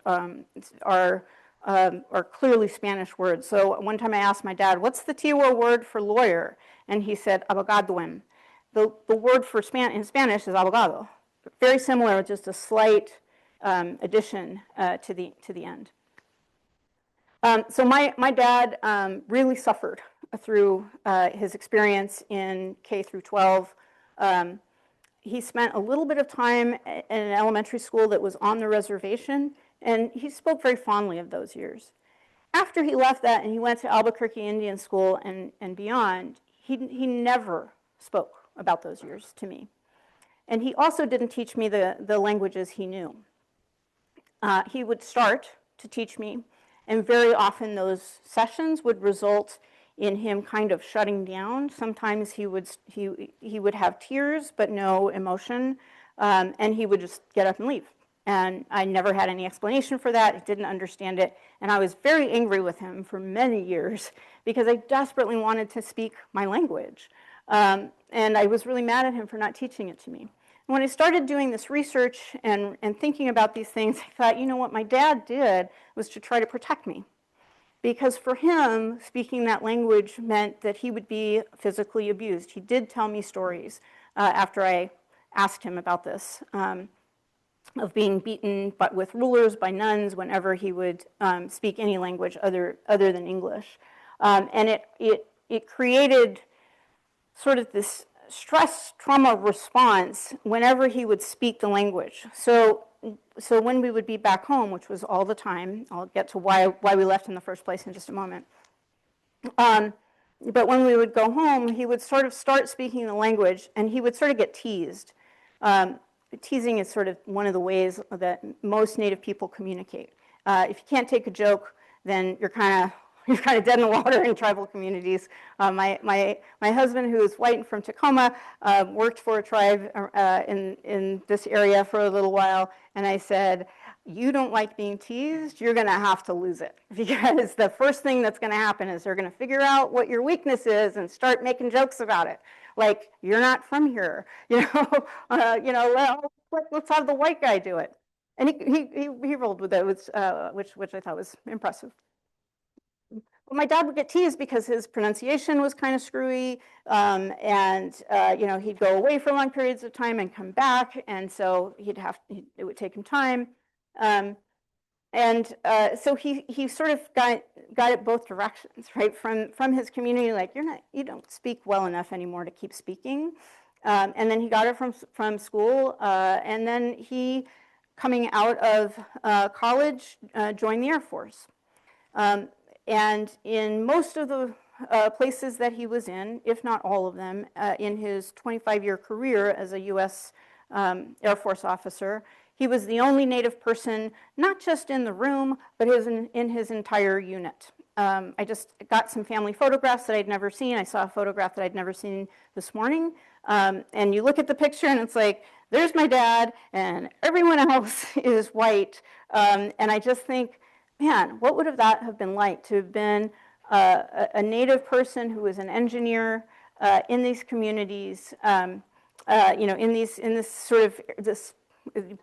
are clearly Spanish words. So one time I asked my dad, "What's the Tiwa word for lawyer?" And he said, "abogadoem." The word for in Spanish is abogado. Very similar, just a slight addition to the end. So my dad really suffered through his experience in K through 12. He spent a little bit of time in an elementary school that was on the reservation, and he spoke very fondly of those years. After he left that and he went to Albuquerque Indian School and beyond, he never spoke about those years to me. And he also didn't teach me the languages he knew. He would start to teach me, And very often those sessions would result in him kind of shutting down. Sometimes he would have tears but no emotion, and he would just get up and leave. And I never had any explanation for that. I didn't understand it. And I was very angry with him for many years because I desperately wanted to speak my language. And I was really mad at him for not teaching it to me. And when I started doing this research and thinking about these things, I thought, you know what my dad did was to try to protect me. Because for him, speaking that language meant that he would be physically abused. He did tell me stories after I asked him about this. Of being beaten but with rulers by nuns whenever he would speak any language other than English. And it created sort of this stress trauma response whenever he would speak the language. So when we would be back home, which was all the time, I'll get to why we left in the first place in just a moment. But when we would go home, he would sort of start speaking the language and he would sort of get teased. Teasing is sort of one of the ways that most Native people communicate. If you can't take a joke, then you're kind of dead in the water in tribal communities. My husband, who is white and from Tacoma, worked for a tribe in this area for a little while, and I said, you don't like being teased, you're gonna have to lose it. Because the first thing that's gonna happen is they're gonna figure out what your weakness is and start making jokes about it. Like, you're not from here, well, let's have the white guy do it. And he rolled with it, which I thought was impressive. But my dad would get teased because his pronunciation was kind of screwy, and he'd go away for long periods of time and come back, and so it would take him time. So he sort of got it both directions, right? From his community, like, you don't speak well enough anymore to keep speaking. And then he got it from school, and then he, coming out of college, joined the Air Force. And in most of the places that he was in, if not all of them, in his 25-year career as a U.S. Air Force officer, he was the only Native person, not just in the room, but in his entire unit. I just got some family photographs that I'd never seen. I saw a photograph that I'd never seen this morning. And you look at the picture and it's like, there's my dad and everyone else is white. And I just think, man, what would that have been like to have been a Native person who was an engineer in these communities, in this sort of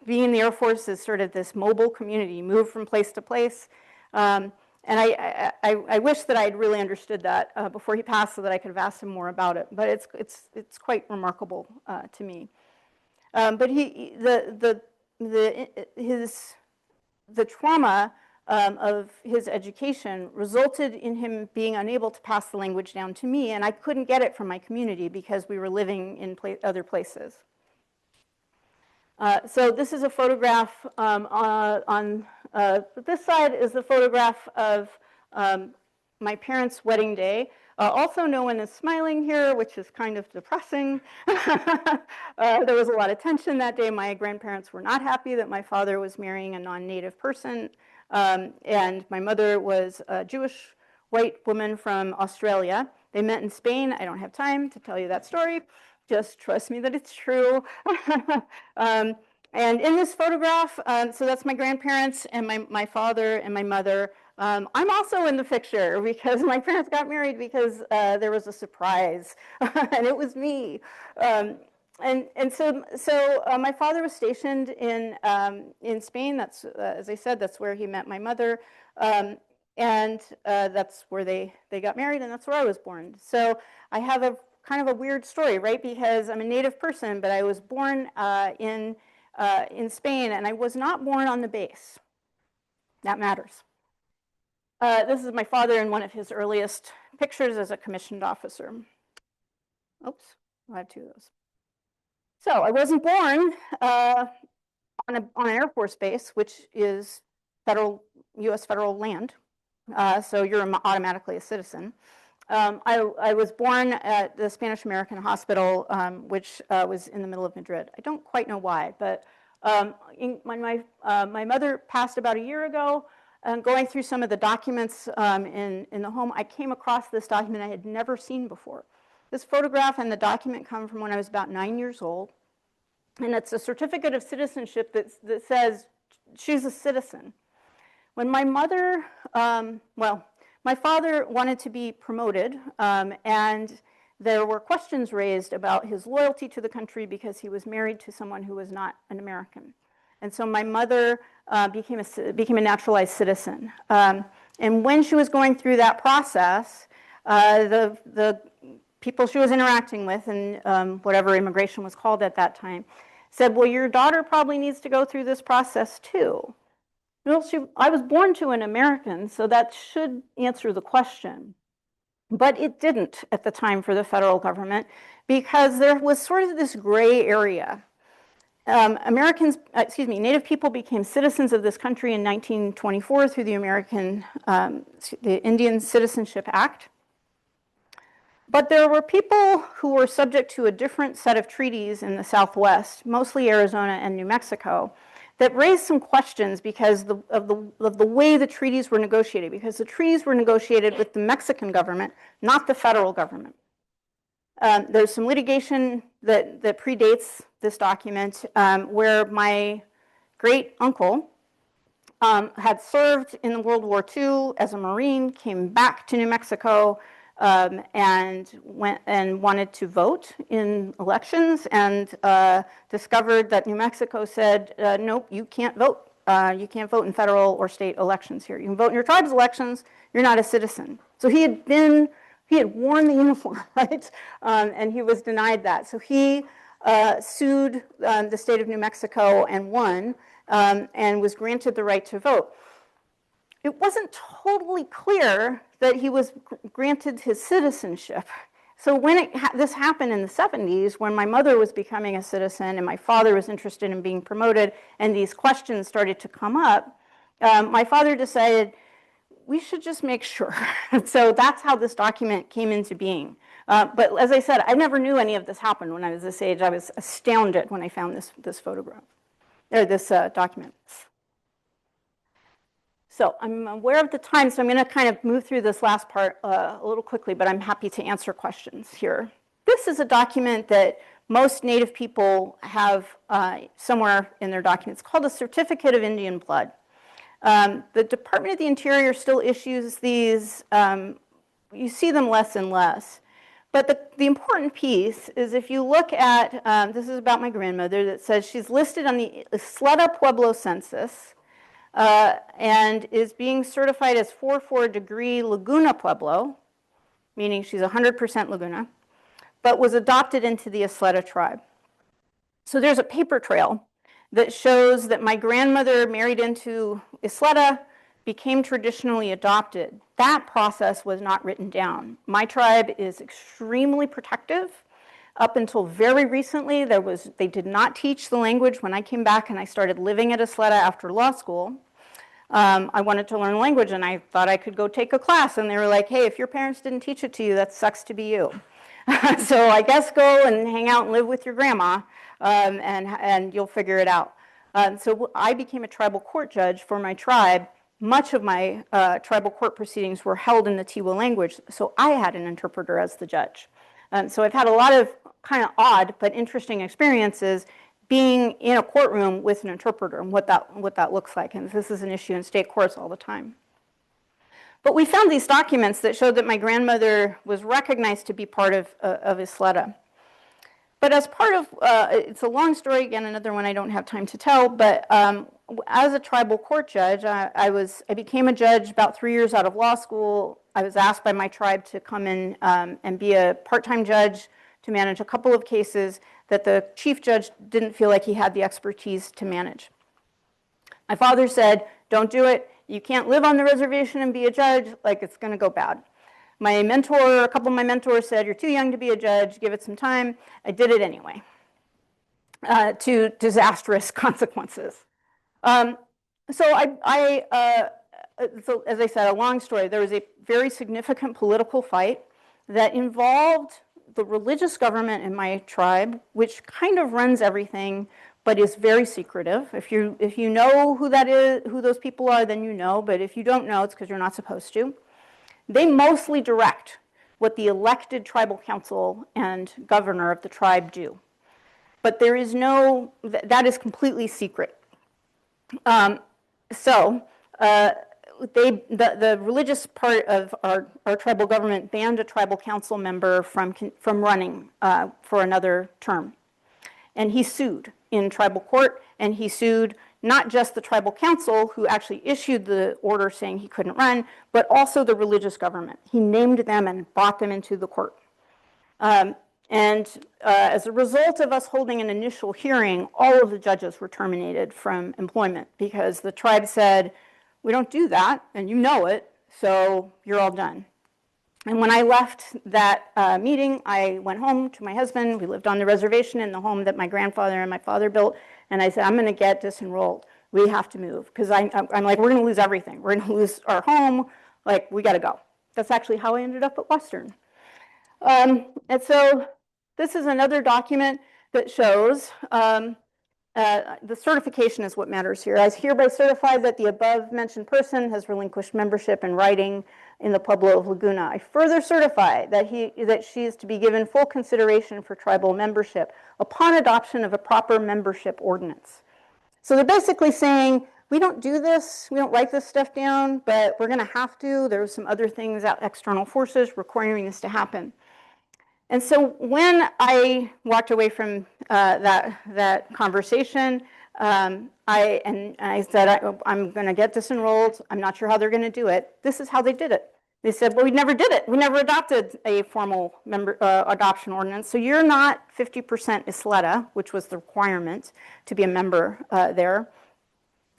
being in the Air Force is sort of this mobile community, move from place to place. And I wish that I had really understood that before he passed, so that I could have asked him more about it. But it's quite remarkable to me. But the trauma of his education resulted in him being unable to pass the language down to me, and I couldn't get it from my community because we were living in other places. So this is a photograph on this side is the photograph of my parents' wedding day. Also, no one is smiling here, which is kind of depressing. There was a lot of tension that day. My grandparents were not happy that my father was marrying a non-Native person, and my mother was a Jewish white woman from Australia. They met in Spain. I don't have time to tell you that story. Just trust me that it's true. And in this photograph, so that's my grandparents and my father and my mother. I'm also in the picture because my parents got married because there was a surprise, and it was me. And so my father was stationed in Spain. That's, as I said, that's where he met my mother. And that's where they got married, and that's where I was born. So I have a kind of a weird story, right? Because I'm a Native person, but I was born in Spain, and I was not born on the base. That matters. This is my father in one of his earliest pictures as a commissioned officer. Oops, I have two of those. So I wasn't born on an Air Force base, which is U.S. federal land. So you're automatically a citizen. I was born at the Spanish American Hospital, which was in the middle of Madrid. I don't quite know why, but my mother passed about a year ago, going through some of the documents in the home, I came across this document I had never seen before. This photograph and the document come from when I was about 9 years old. And it's a certificate of citizenship that says she's a citizen. When my mother, my father wanted to be promoted, and there were questions raised about his loyalty to the country because he was married to someone who was not an American. And so my mother became a naturalized citizen. And when she was going through that process, the people she was interacting with, and whatever immigration was called at that time, said, well, your daughter probably needs to go through this process too. Well, I was born to an American, so that should answer the question. But it didn't at the time for the federal government, because there was sort of this gray area. Native people became citizens of this country in 1924 through the Indian Citizenship Act. But there were people who were subject to a different set of treaties in the Southwest, mostly Arizona and New Mexico, that raised some questions because of the way the treaties were negotiated, because the treaties were negotiated with the Mexican government, not the federal government. There's some litigation that predates this document where my great uncle had served in World War II as a Marine, came back to New Mexico, and wanted to vote in elections, and discovered that New Mexico said, nope, you can't vote. You can't vote in federal or state elections here. You can vote in your tribe's elections. You're not a citizen. So he had worn the uniform, right? And he was denied that. So he sued the state of New Mexico and won, and was granted the right to vote. It wasn't totally clear that he was granted his citizenship. So when this happened in the 70s, when my mother was becoming a citizen and my father was interested in being promoted, and these questions started to come up, my father decided we should just make sure. So that's how this document came into being. But as I said, I never knew any of this happened when I was this age. I was astounded when I found this photograph, or this document. So I'm aware of the time, so I'm going to kind of move through this last part a little quickly, but I'm happy to answer questions here. This is a document that most Native people have somewhere in their documents. It's called a Certificate of Indian Blood. The Department of the Interior still issues these. You see them less and less. But the important piece is if you look at, this is about my grandmother, that says she's listed on the Isleta Pueblo census, and is being certified as 4/4 degree Laguna Pueblo, meaning she's 100% Laguna, but was adopted into the Isleta tribe. So there's a paper trail that shows that my grandmother married into Isleta, became traditionally adopted. That process was not written down. My tribe is extremely protective. Up until very recently, they did not teach the language. When I came back and I started living at Isleta after law school, I wanted to learn language, and I thought I could go take a class, and they were like, hey, if your parents didn't teach it to you, that sucks to be you. So I guess go and hang out and live with your grandma, and you'll figure it out. So I became a tribal court judge for my tribe. Much of my tribal court proceedings were held in the Tiwa language, so I had an interpreter as the judge. So I've had a lot of kind of odd but interesting experiences being in a courtroom with an interpreter and what that looks like. And this is an issue in state courts all the time. But we found these documents that showed that my grandmother was recognized to be part of Isleta. But as part of, it's a long story, again, another one I don't have time to tell, but as a tribal court judge, I became a judge about 3 years out of law school. I was asked by my tribe to come in and be a part-time judge to manage a couple of cases that the chief judge didn't feel like he had the expertise to manage. My father said, don't do it. You can't live on the reservation and be a judge, like it's going to go bad. My mentor, a couple of my mentors said, you're too young to be a judge, give it some time. I did it anyway, to disastrous consequences. So as I said, a long story. There was a very significant political fight that involved the religious government in my tribe, which kind of runs everything, but is very secretive. If you know who that is, who those people are, then you know, but if you don't know, it's because you're not supposed to. They mostly direct what the elected tribal council and governor of the tribe do. But there is no, that is completely secret. The religious part of our tribal government banned a tribal council member from running for another term. And he sued in tribal court, and he sued not just the tribal council, who actually issued the order saying he couldn't run, but also the religious government. He named them and brought them into the court. As a result of us holding an initial hearing, all of the judges were terminated from employment because the tribe said, we don't do that, and you know it, so you're all done. And when I left that meeting, I went home to my husband. We lived on the reservation in the home that my grandfather and my father built. And I said, I'm going to get disenrolled. We have to move. Because I'm like, we're going to lose everything. We're going to lose our home. Like, we got to go. That's actually how I ended up at Western. And so this is another document that shows the certification is what matters here. I hereby certify that the above mentioned person has relinquished membership in writing in the Pueblo of Laguna. I further certify that she is to be given full consideration for tribal membership upon adoption of a proper membership ordinance. So they're basically saying, we don't do this, we don't write this stuff down, but we're going to have to. There's some other things, external forces requiring this to happen. And so when I walked away from that conversation, I said, I'm going to get disenrolled. I'm not sure how they're going to do it. This is how they did it. They said, well, we never did it. We never adopted a formal adoption ordinance. So you're not 50% Isleta, which was the requirement to be a member there.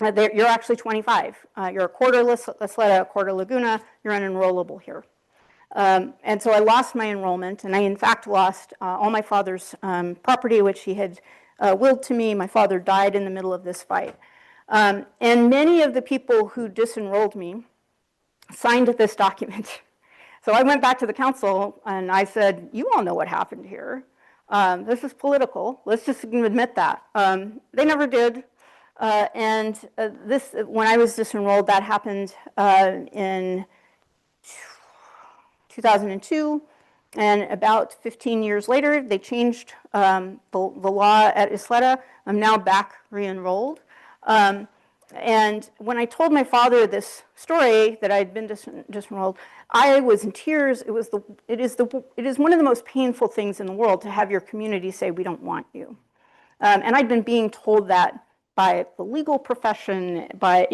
You're actually 25. You're a quarter Isleta, a quarter Laguna. You're unenrollable here. And so I lost my enrollment, and I, in fact, lost all my father's property, which he had willed to me. My father died in the middle of this fight. And many of the people who disenrolled me signed this document. So I went back to the council, and I said, you all know what happened here. This is political. Let's just admit that. They never did. When I was disenrolled, that happened in 2002, and about 15 years later, they changed the law at Isleta. I'm now back re-enrolled. And when I told my father this story that I'd been disenrolled, I was in tears. It is one of the most painful things in the world to have your community say, we don't want you. And I'd been being told that by the legal profession, by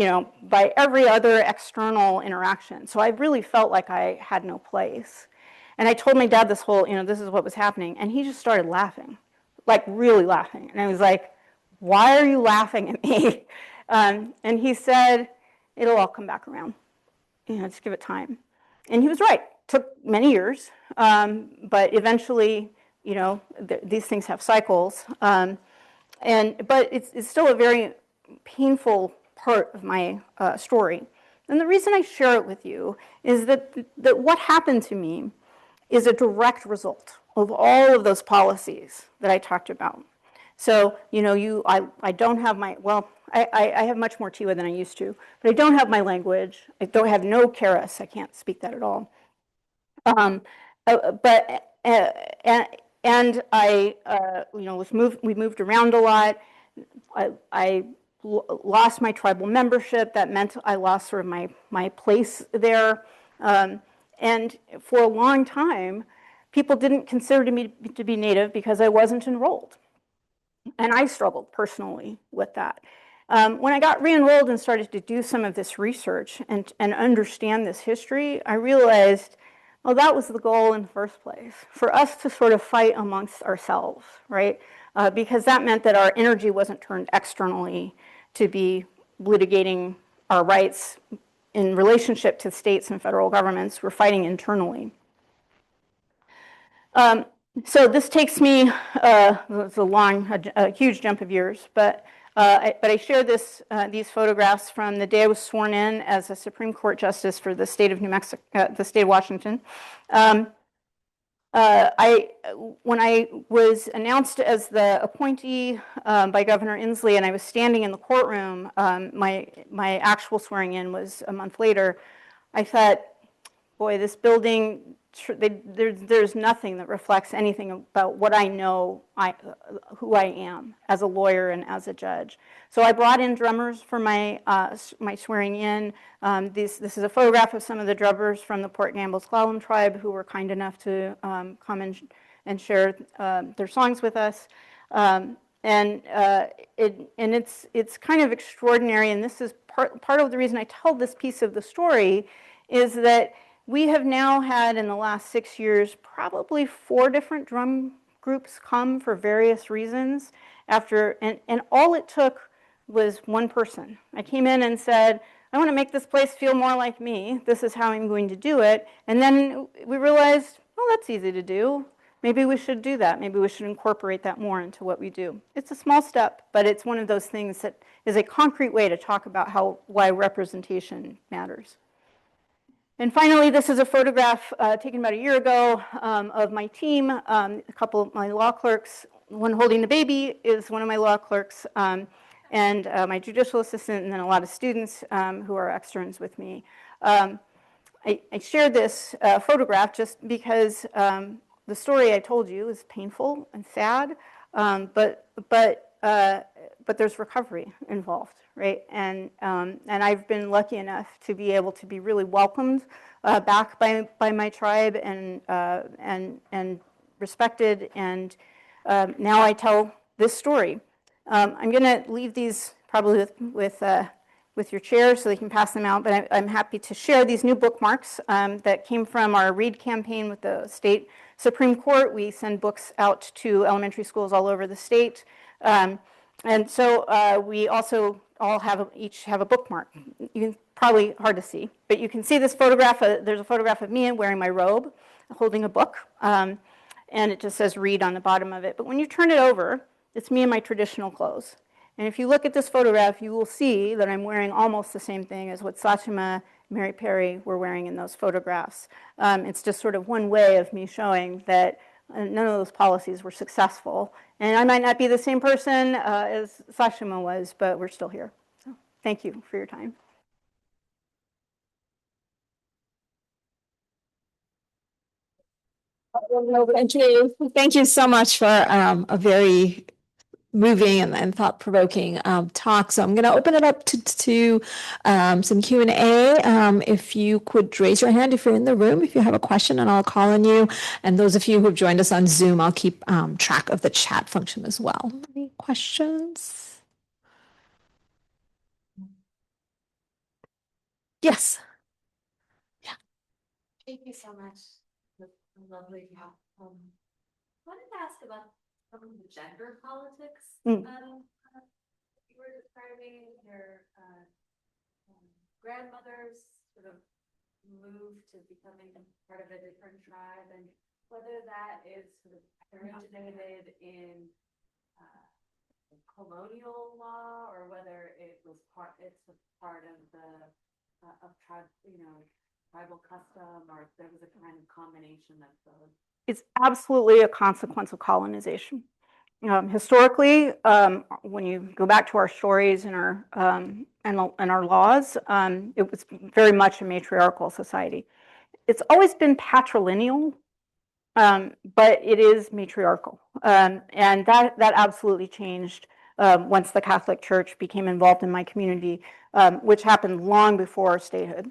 every other external interaction. So I really felt like I had no place. And I told my dad this is what was happening. And he just started laughing, like really laughing. And I was like, why are you laughing at me? And he said, it'll all come back around. Just give it time. And he was right. It took many years. But eventually, these things have cycles. But it's still a very painful part of my story. And the reason I share it with you is that what happened to me is a direct result of all of those policies that I talked about. So, I don't have I have much more Tiwa than I used to, but I don't have my language. I don't have no Keres. I can't speak that at all. We moved around a lot. I lost my tribal membership. That meant I lost sort of my place there. And for a long time, people didn't consider me to be Native because I wasn't enrolled. And I struggled personally with that. When I got re-enrolled and started to do some of this research and understand this history, I realized, well, that was the goal in the first place, for us to sort of fight amongst ourselves, right? Because that meant that our energy wasn't turned externally to be litigating our rights in relationship to states and federal governments. We're fighting internally. So this takes me, it's a huge jump of years, but I share these photographs from the day I was sworn in as a Supreme Court Justice for the state of New Mexico, the state of Washington. When I was announced as the appointee by Governor Inslee, and I was standing in the courtroom, my actual swearing in was a month later. I thought, boy, this building, there's nothing that reflects anything about what I know, who I am as a lawyer and as a judge. So I brought in drummers for my swearing in. This is a photograph of some of the drummers from the Port Gamble Slalom tribe who were kind enough to come and share their songs with us. It's kind of extraordinary, and this is part of the reason I tell this piece of the story, is that we have now had in the last 6 years probably 4 different drum groups come for various reasons and all it took was one person. I came in and said, I want to make this place feel more like me. This is how I'm going to do it. And then we realized, oh, that's easy to do. Maybe we should do that. Maybe we should incorporate that more into what we do. It's a small step, but it's one of those things that is a concrete way to talk about why representation matters. And finally, this is a photograph taken about a year ago of my team. A couple of my law clerks, one holding the baby is one of my law clerks, and my judicial assistant, and then a lot of students who are externs with me. I shared this photograph just because the story I told you is painful and sad, but there's recovery involved, right? And I've been lucky enough to be able to be really welcomed back by my tribe and respected. And now I tell this story. I'm going to leave these probably with your chair so they can pass them out, but I'm happy to share these new bookmarks that came from our READ campaign with the state Supreme Court. We send books out to elementary schools all over the state. And so we also each have a bookmark. You can probably hard to see, but you can see this photograph. There's a photograph of me wearing my robe, holding a book, and it just says "read" on the bottom of it. But when you turn it over, it's me in my traditional clothes. And if you look at this photograph, you will see that I'm wearing almost the same thing as what Sachema, Mary Perry were wearing in those photographs. It's just sort of one way of me showing that none of those policies were successful. And I might not be the same person as Sachema was, but we're still here. So thank you for your time. Thank you so much for a very moving and thought-provoking talk. So I'm going to open it up to some Q&A. If you could raise your hand if you're in the room, if you have a question, and I'll call on you. And those of you who have joined us on Zoom, I'll keep track of the chat function as well. Any questions? Yes. Yeah. Thank you so much. Lovely talk. I wanted to ask about some of the gender politics you were describing. Your grandmother's sort of move to becoming part of a different tribe, and whether that is sort of originated in colonial law, or whether it's a part of the tribe, tribal custom, or if there was a kind of combination of those. It's absolutely a consequence of colonization. Historically, when you go back to our stories and our laws, it was very much a matriarchal society. It's always been patrilineal, but it is matriarchal, and that absolutely changed once the Catholic Church became involved in my community, which happened long before statehood.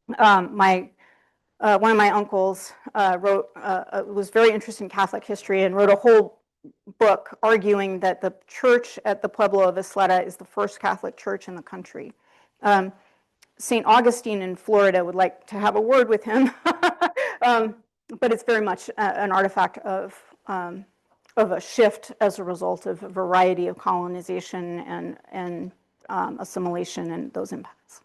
One of my uncles was very interested in Catholic history and wrote a whole book arguing that the church at the Pueblo of Isleta is the first Catholic church in the country. St. Augustine in Florida would like to have a word with him, but it's very much an artifact of a shift as a result of a variety of colonization and assimilation and those impacts.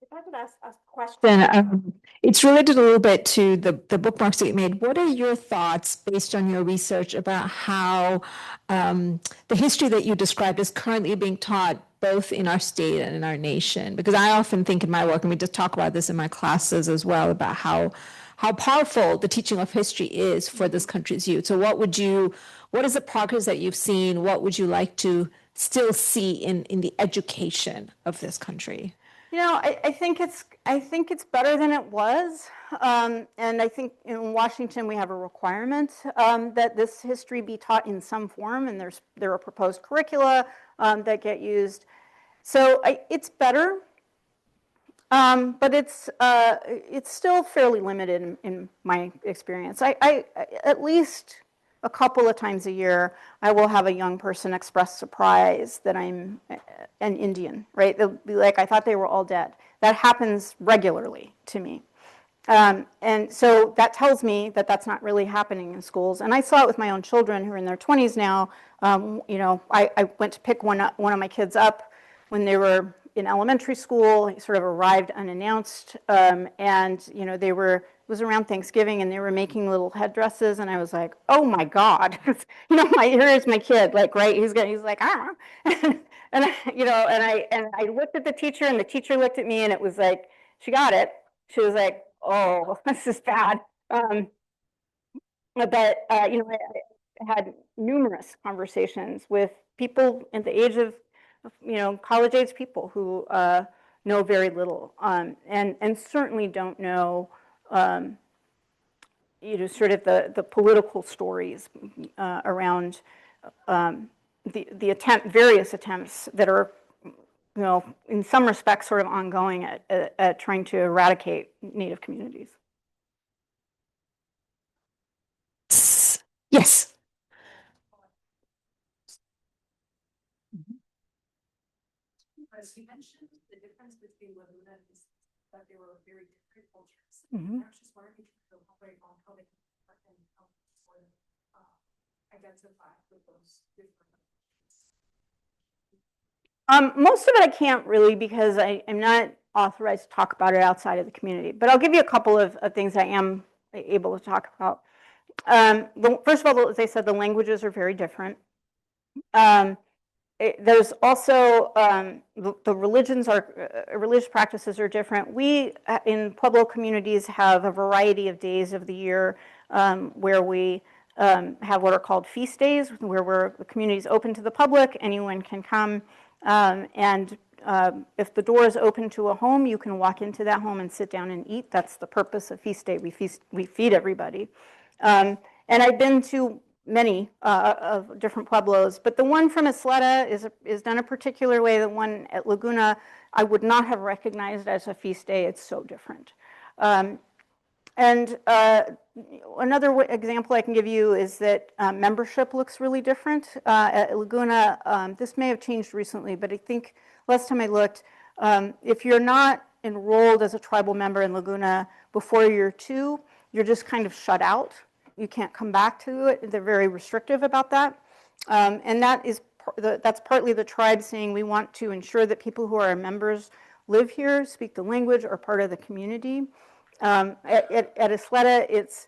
If I could ask a question, it's related a little bit to the bookmarks that you made. What are your thoughts based on your research about how the history that you described is currently being taught both in our state and in our nation? Because I often think in my work, and we just talk about this in my classes as well, about how how powerful the teaching of history is for this country's youth. So what is the progress that you've seen? What would you like to still see in the education of this country? I think it's better than it was. And I think in Washington, we have a requirement that this history be taught in some form, and there are proposed curricula that get used. So it's better, but it's still fairly limited in my experience. I at least a couple of times a year, I will have a young person express surprise that I'm an Indian, right? They'll be like, I thought they were all dead. That happens regularly to me. And so that tells me that that's not really happening in schools. And I saw it with my own children who are in their 20s now. I went to pick one of my kids up when they were in elementary school. He sort of arrived unannounced, and it was around Thanksgiving, and they were making little headdresses, and I was like, oh my God, here's my kid, like, right? He's like, ah, and I looked at the teacher, and the teacher looked at me, and it was like, she got it. She was like, oh, this is bad. I had numerous conversations with people at the age of college age people who know very little, and certainly don't know sort of the political stories around various attempts that are in some respects sort of ongoing at trying to eradicate Native communities. Yes. As you mentioned, the difference between Laguna and that they were very different cultures. Mm-hmm. I was just wondering if you could elaborate on how they can help sort of identify with those different. Most of it I can't really, because I'm not authorized to talk about it outside of the community. But I'll give you a couple of things I am able to talk about. First of all, as I said, the languages are very different. There's also the religious practices are different. We in Pueblo communities have a variety of days of the year where we have what are called feast days, where the community is open to the public. Anyone can come, and if the door is open to a home, you can walk into that home and sit down and eat. That's the purpose of feast day. We feed everybody, and I've been to many of different pueblos, but the one from Isleta is done a particular way. The one at Laguna, I would not have recognized as a feast day. It's so different. And another example I can give you is that membership looks really different. At Laguna, this may have changed recently, but I think last time I looked, if you're not enrolled as a tribal member in Laguna before year 2, you're just kind of shut out. You can't come back to it. They're very restrictive about that. And that's partly the tribe saying we want to ensure that people who are members live here, speak the language, are part of the community. At Isleta, it's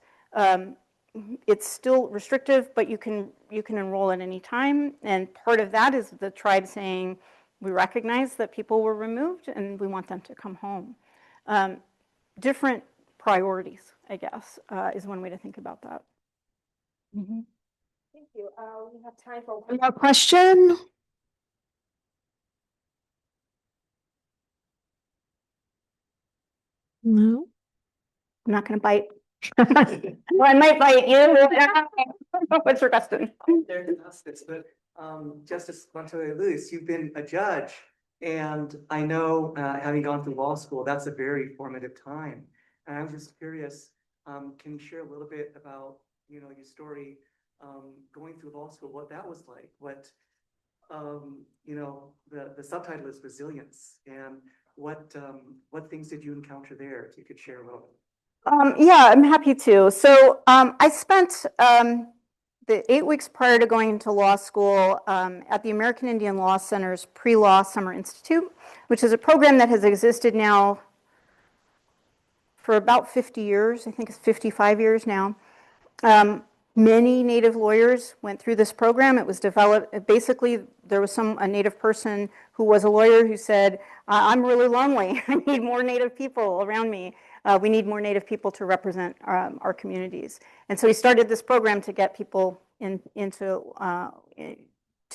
still restrictive, but you can enroll at any time. And part of that is the tribe saying we recognize that people were removed and we want them to come home. Different priorities, I guess, is one way to think about that. Mm-hmm. Thank you. We have time for one more question. No. I'm not going to bite. Well, I might bite you. What's your question? There's justice, but Justice Montoya-Lewis, you've been a judge, and I know, having gone through law school, that's a very formative time. And I'm just curious, can you share a little bit about, your story going through law school, what that was like? What, the subtitle is resilience, and what things did you encounter there? If you could share a little bit. Yeah, I'm happy to. So I spent the 8 weeks prior to going into law school at the American Indian Law Center's Pre-Law Summer Institute, which is a program that has existed now for about 50 years. I think it's 55 years now. Many Native lawyers went through this program. It was developed, basically, there was a Native person who was a lawyer who said, I'm really lonely. I need more Native people around me. We need more Native people to represent our communities. And so we started this program to get people to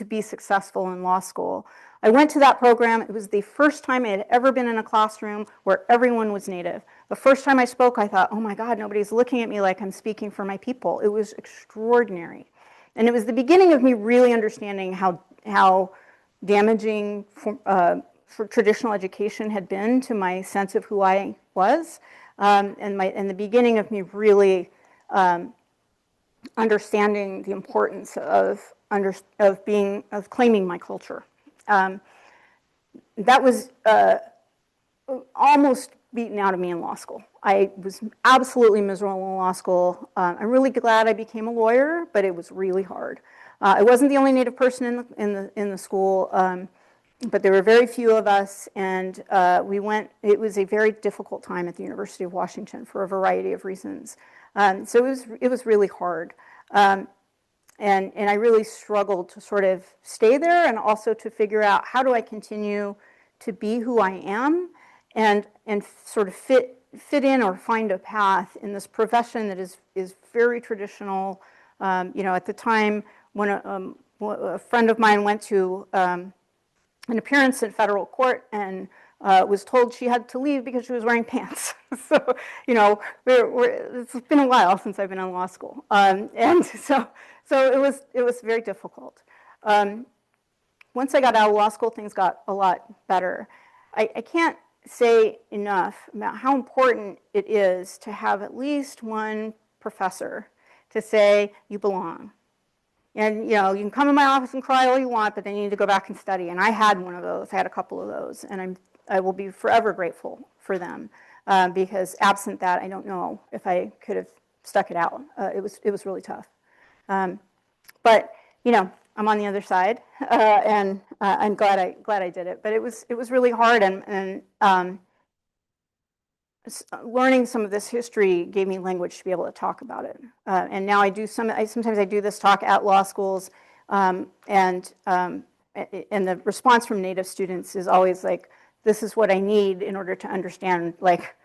be successful in law school. I went to that program. It was the first time I had ever been in a classroom where everyone was Native. The first time I spoke, I thought, oh my God, nobody's looking at me like I'm speaking for my people. It was extraordinary. And it was the beginning of me really understanding how damaging for traditional education had been to my sense of who I was, and the beginning of me really understanding the importance of claiming my culture. That was almost beaten out of me in law school. I was absolutely miserable in law school. I'm really glad I became a lawyer, but it was really hard. I wasn't the only Native person in the school, but there were very few of us, and it was a very difficult time at the University of Washington for a variety of reasons. So it was really hard. And I really struggled to sort of stay there and also to figure out how do I continue to be who I am and sort of fit in or find a path in this profession that is very traditional. At the time when a friend of mine went to an appearance in federal court and was told she had to leave because she was wearing pants. So, it's been a while since I've been in law school. And so it was very difficult. Once I got out of law school, things got a lot better. I can't say enough about how important it is to have at least one professor to say, you belong. And you can come in my office and cry all you want, but then you need to go back and study. And I had one of those. I had a couple of those, and I will be forever grateful for them, because absent that, I don't know if I could have stuck it out. It was really tough. But I'm on the other side, and I'm glad I did it. But it was really hard, and learning some of this history gave me language to be able to talk about it. And now sometimes I do this talk at law schools, and the response from Native students is always like, this is what I need in order to understand, like,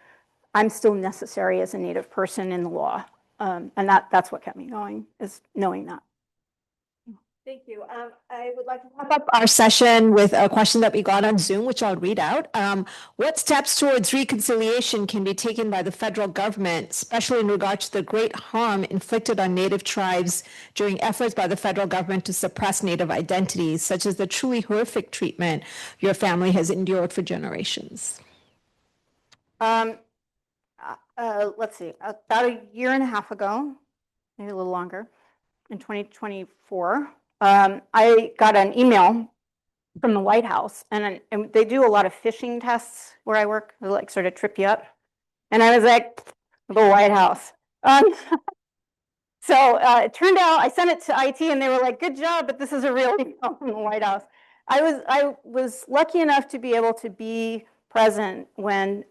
I'm still necessary as a Native person in the law. And that's what kept me going, is knowing that. Thank you. I would like to wrap up our session with a question that we got on Zoom, which I'll read out. What steps towards reconciliation can be taken by the federal government, especially in regard to the great harm inflicted on Native tribes during efforts by the federal government to suppress Native identities, such as the truly horrific treatment your family has endured for generations? Let's see, about a year and a half ago, maybe a little longer, in 2024, I got an email from the White House, and they do a lot of phishing tests where I work. They like sort of trip you up, and I was like, the White House. So it turned out I sent it to IT, and they were like, good job, but this is a real email from the White House. I was lucky enough to be able to be present when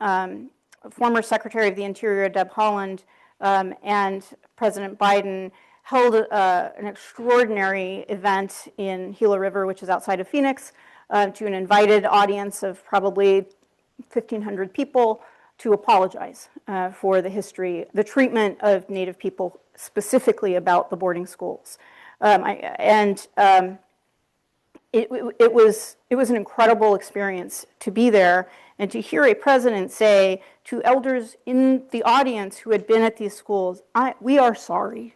former Secretary of the Interior Deb Haaland and President Biden held an extraordinary event in Gila River, which is outside of Phoenix, to an invited audience of probably 1,500 people to apologize for the treatment of Native people, specifically about the boarding schools. It was an incredible experience to be there and to hear a president say to elders in the audience who had been at these schools, we are sorry.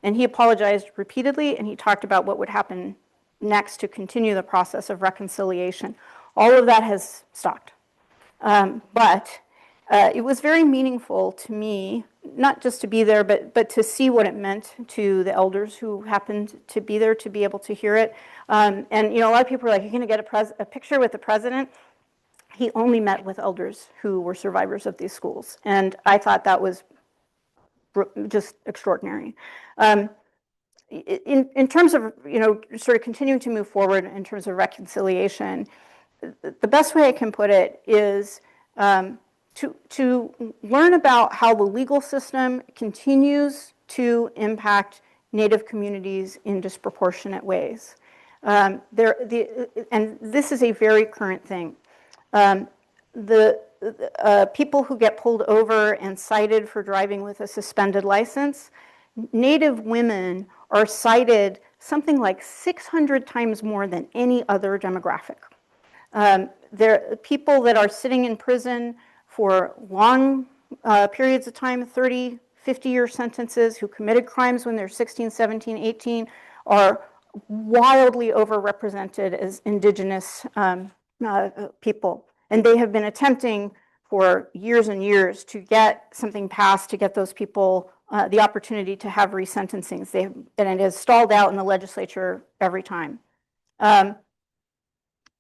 And he apologized repeatedly, and he talked about what would happen next to continue the process of reconciliation. All of that has stopped. But it was very meaningful to me, not just to be there, but to see what it meant to the elders who happened to be there to be able to hear it. And a lot of people were like, you're going to get a picture with the president? He only met with elders who were survivors of these schools. And I thought that was just extraordinary. In terms of, sort of continuing to move forward in terms of reconciliation, the best way I can put it is to learn about how the legal system continues to impact Native communities in disproportionate ways. And this is a very current thing. The people who get pulled over and cited for driving with a suspended license, Native women are cited something like 600 times more than any other demographic. There are people that are sitting in prison for long periods of time, 30, 50-year sentences, who committed crimes when they're 16, 17, 18, are wildly overrepresented as indigenous people. And they have been attempting for years and years to get something passed to get those people the opportunity to have resentencings. And it has stalled out in the legislature every time. And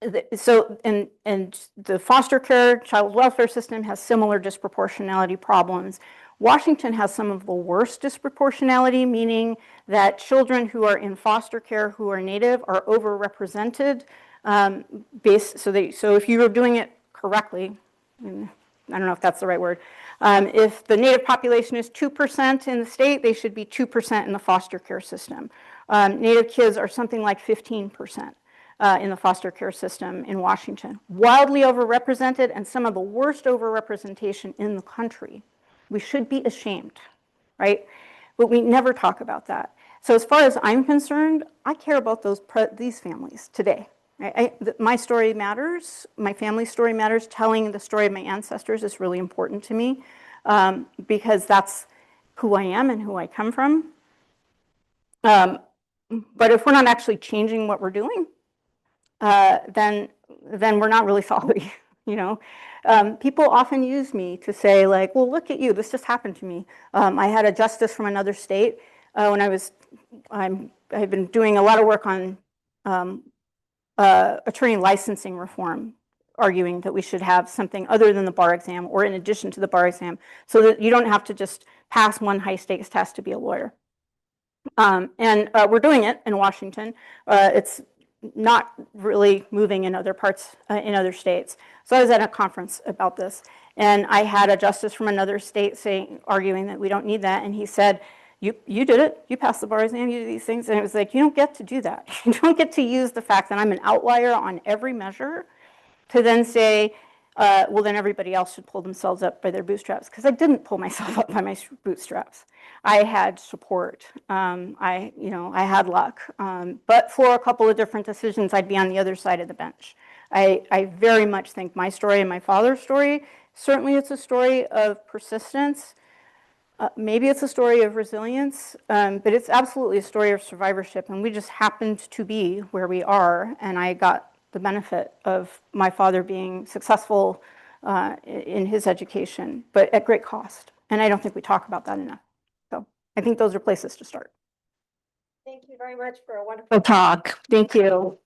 the foster care, child welfare system has similar disproportionality problems. Washington has some of the worst disproportionality, meaning that children who are in foster care who are Native are overrepresented. So if you were doing it correctly, I don't know if that's the right word. If the Native population is 2% in the state, they should be 2% in the foster care system. Native kids are something like 15% in the foster care system in Washington. Wildly overrepresented, and some of the worst overrepresentation in the country. We should be ashamed, right? But we never talk about that. So as far as I'm concerned, I care about these families today. My story matters. My family's story matters. Telling the story of my ancestors is really important to me because that's who I am and who I come from. But if we're not actually changing what we're doing, then we're not really following. People often use me to say, like, well, look at you, this just happened to me. I had a justice from another state when I've been doing a lot of work on attorney licensing reform, arguing that we should have something other than the bar exam or in addition to the bar exam, so that you don't have to just pass one high stakes test to be a lawyer. And we're doing it in Washington. It's not really moving in other parts, in other states. So I was at a conference about this, and I had a justice from another state arguing that we don't need that, and he said, you did it, you passed the bar exam, you did these things, and it was like, you don't get to do that. You don't get to use the fact that I'm an outlier on every measure to then say, well, then everybody else should pull themselves up by their bootstraps, because I didn't pull myself up by my bootstraps. I had support. I had luck. But for a couple of different decisions, I'd be on the other side of the bench. I very much think my story and my father's story, certainly it's a story of persistence. Maybe it's a story of resilience, but it's absolutely a story of survivorship. And we just happened to be where we are, and I got the benefit of my father being successful in his education, but at great cost. And I don't think we talk about that enough. So I think those are places to start. Thank you very much for a wonderful talk. Thank you.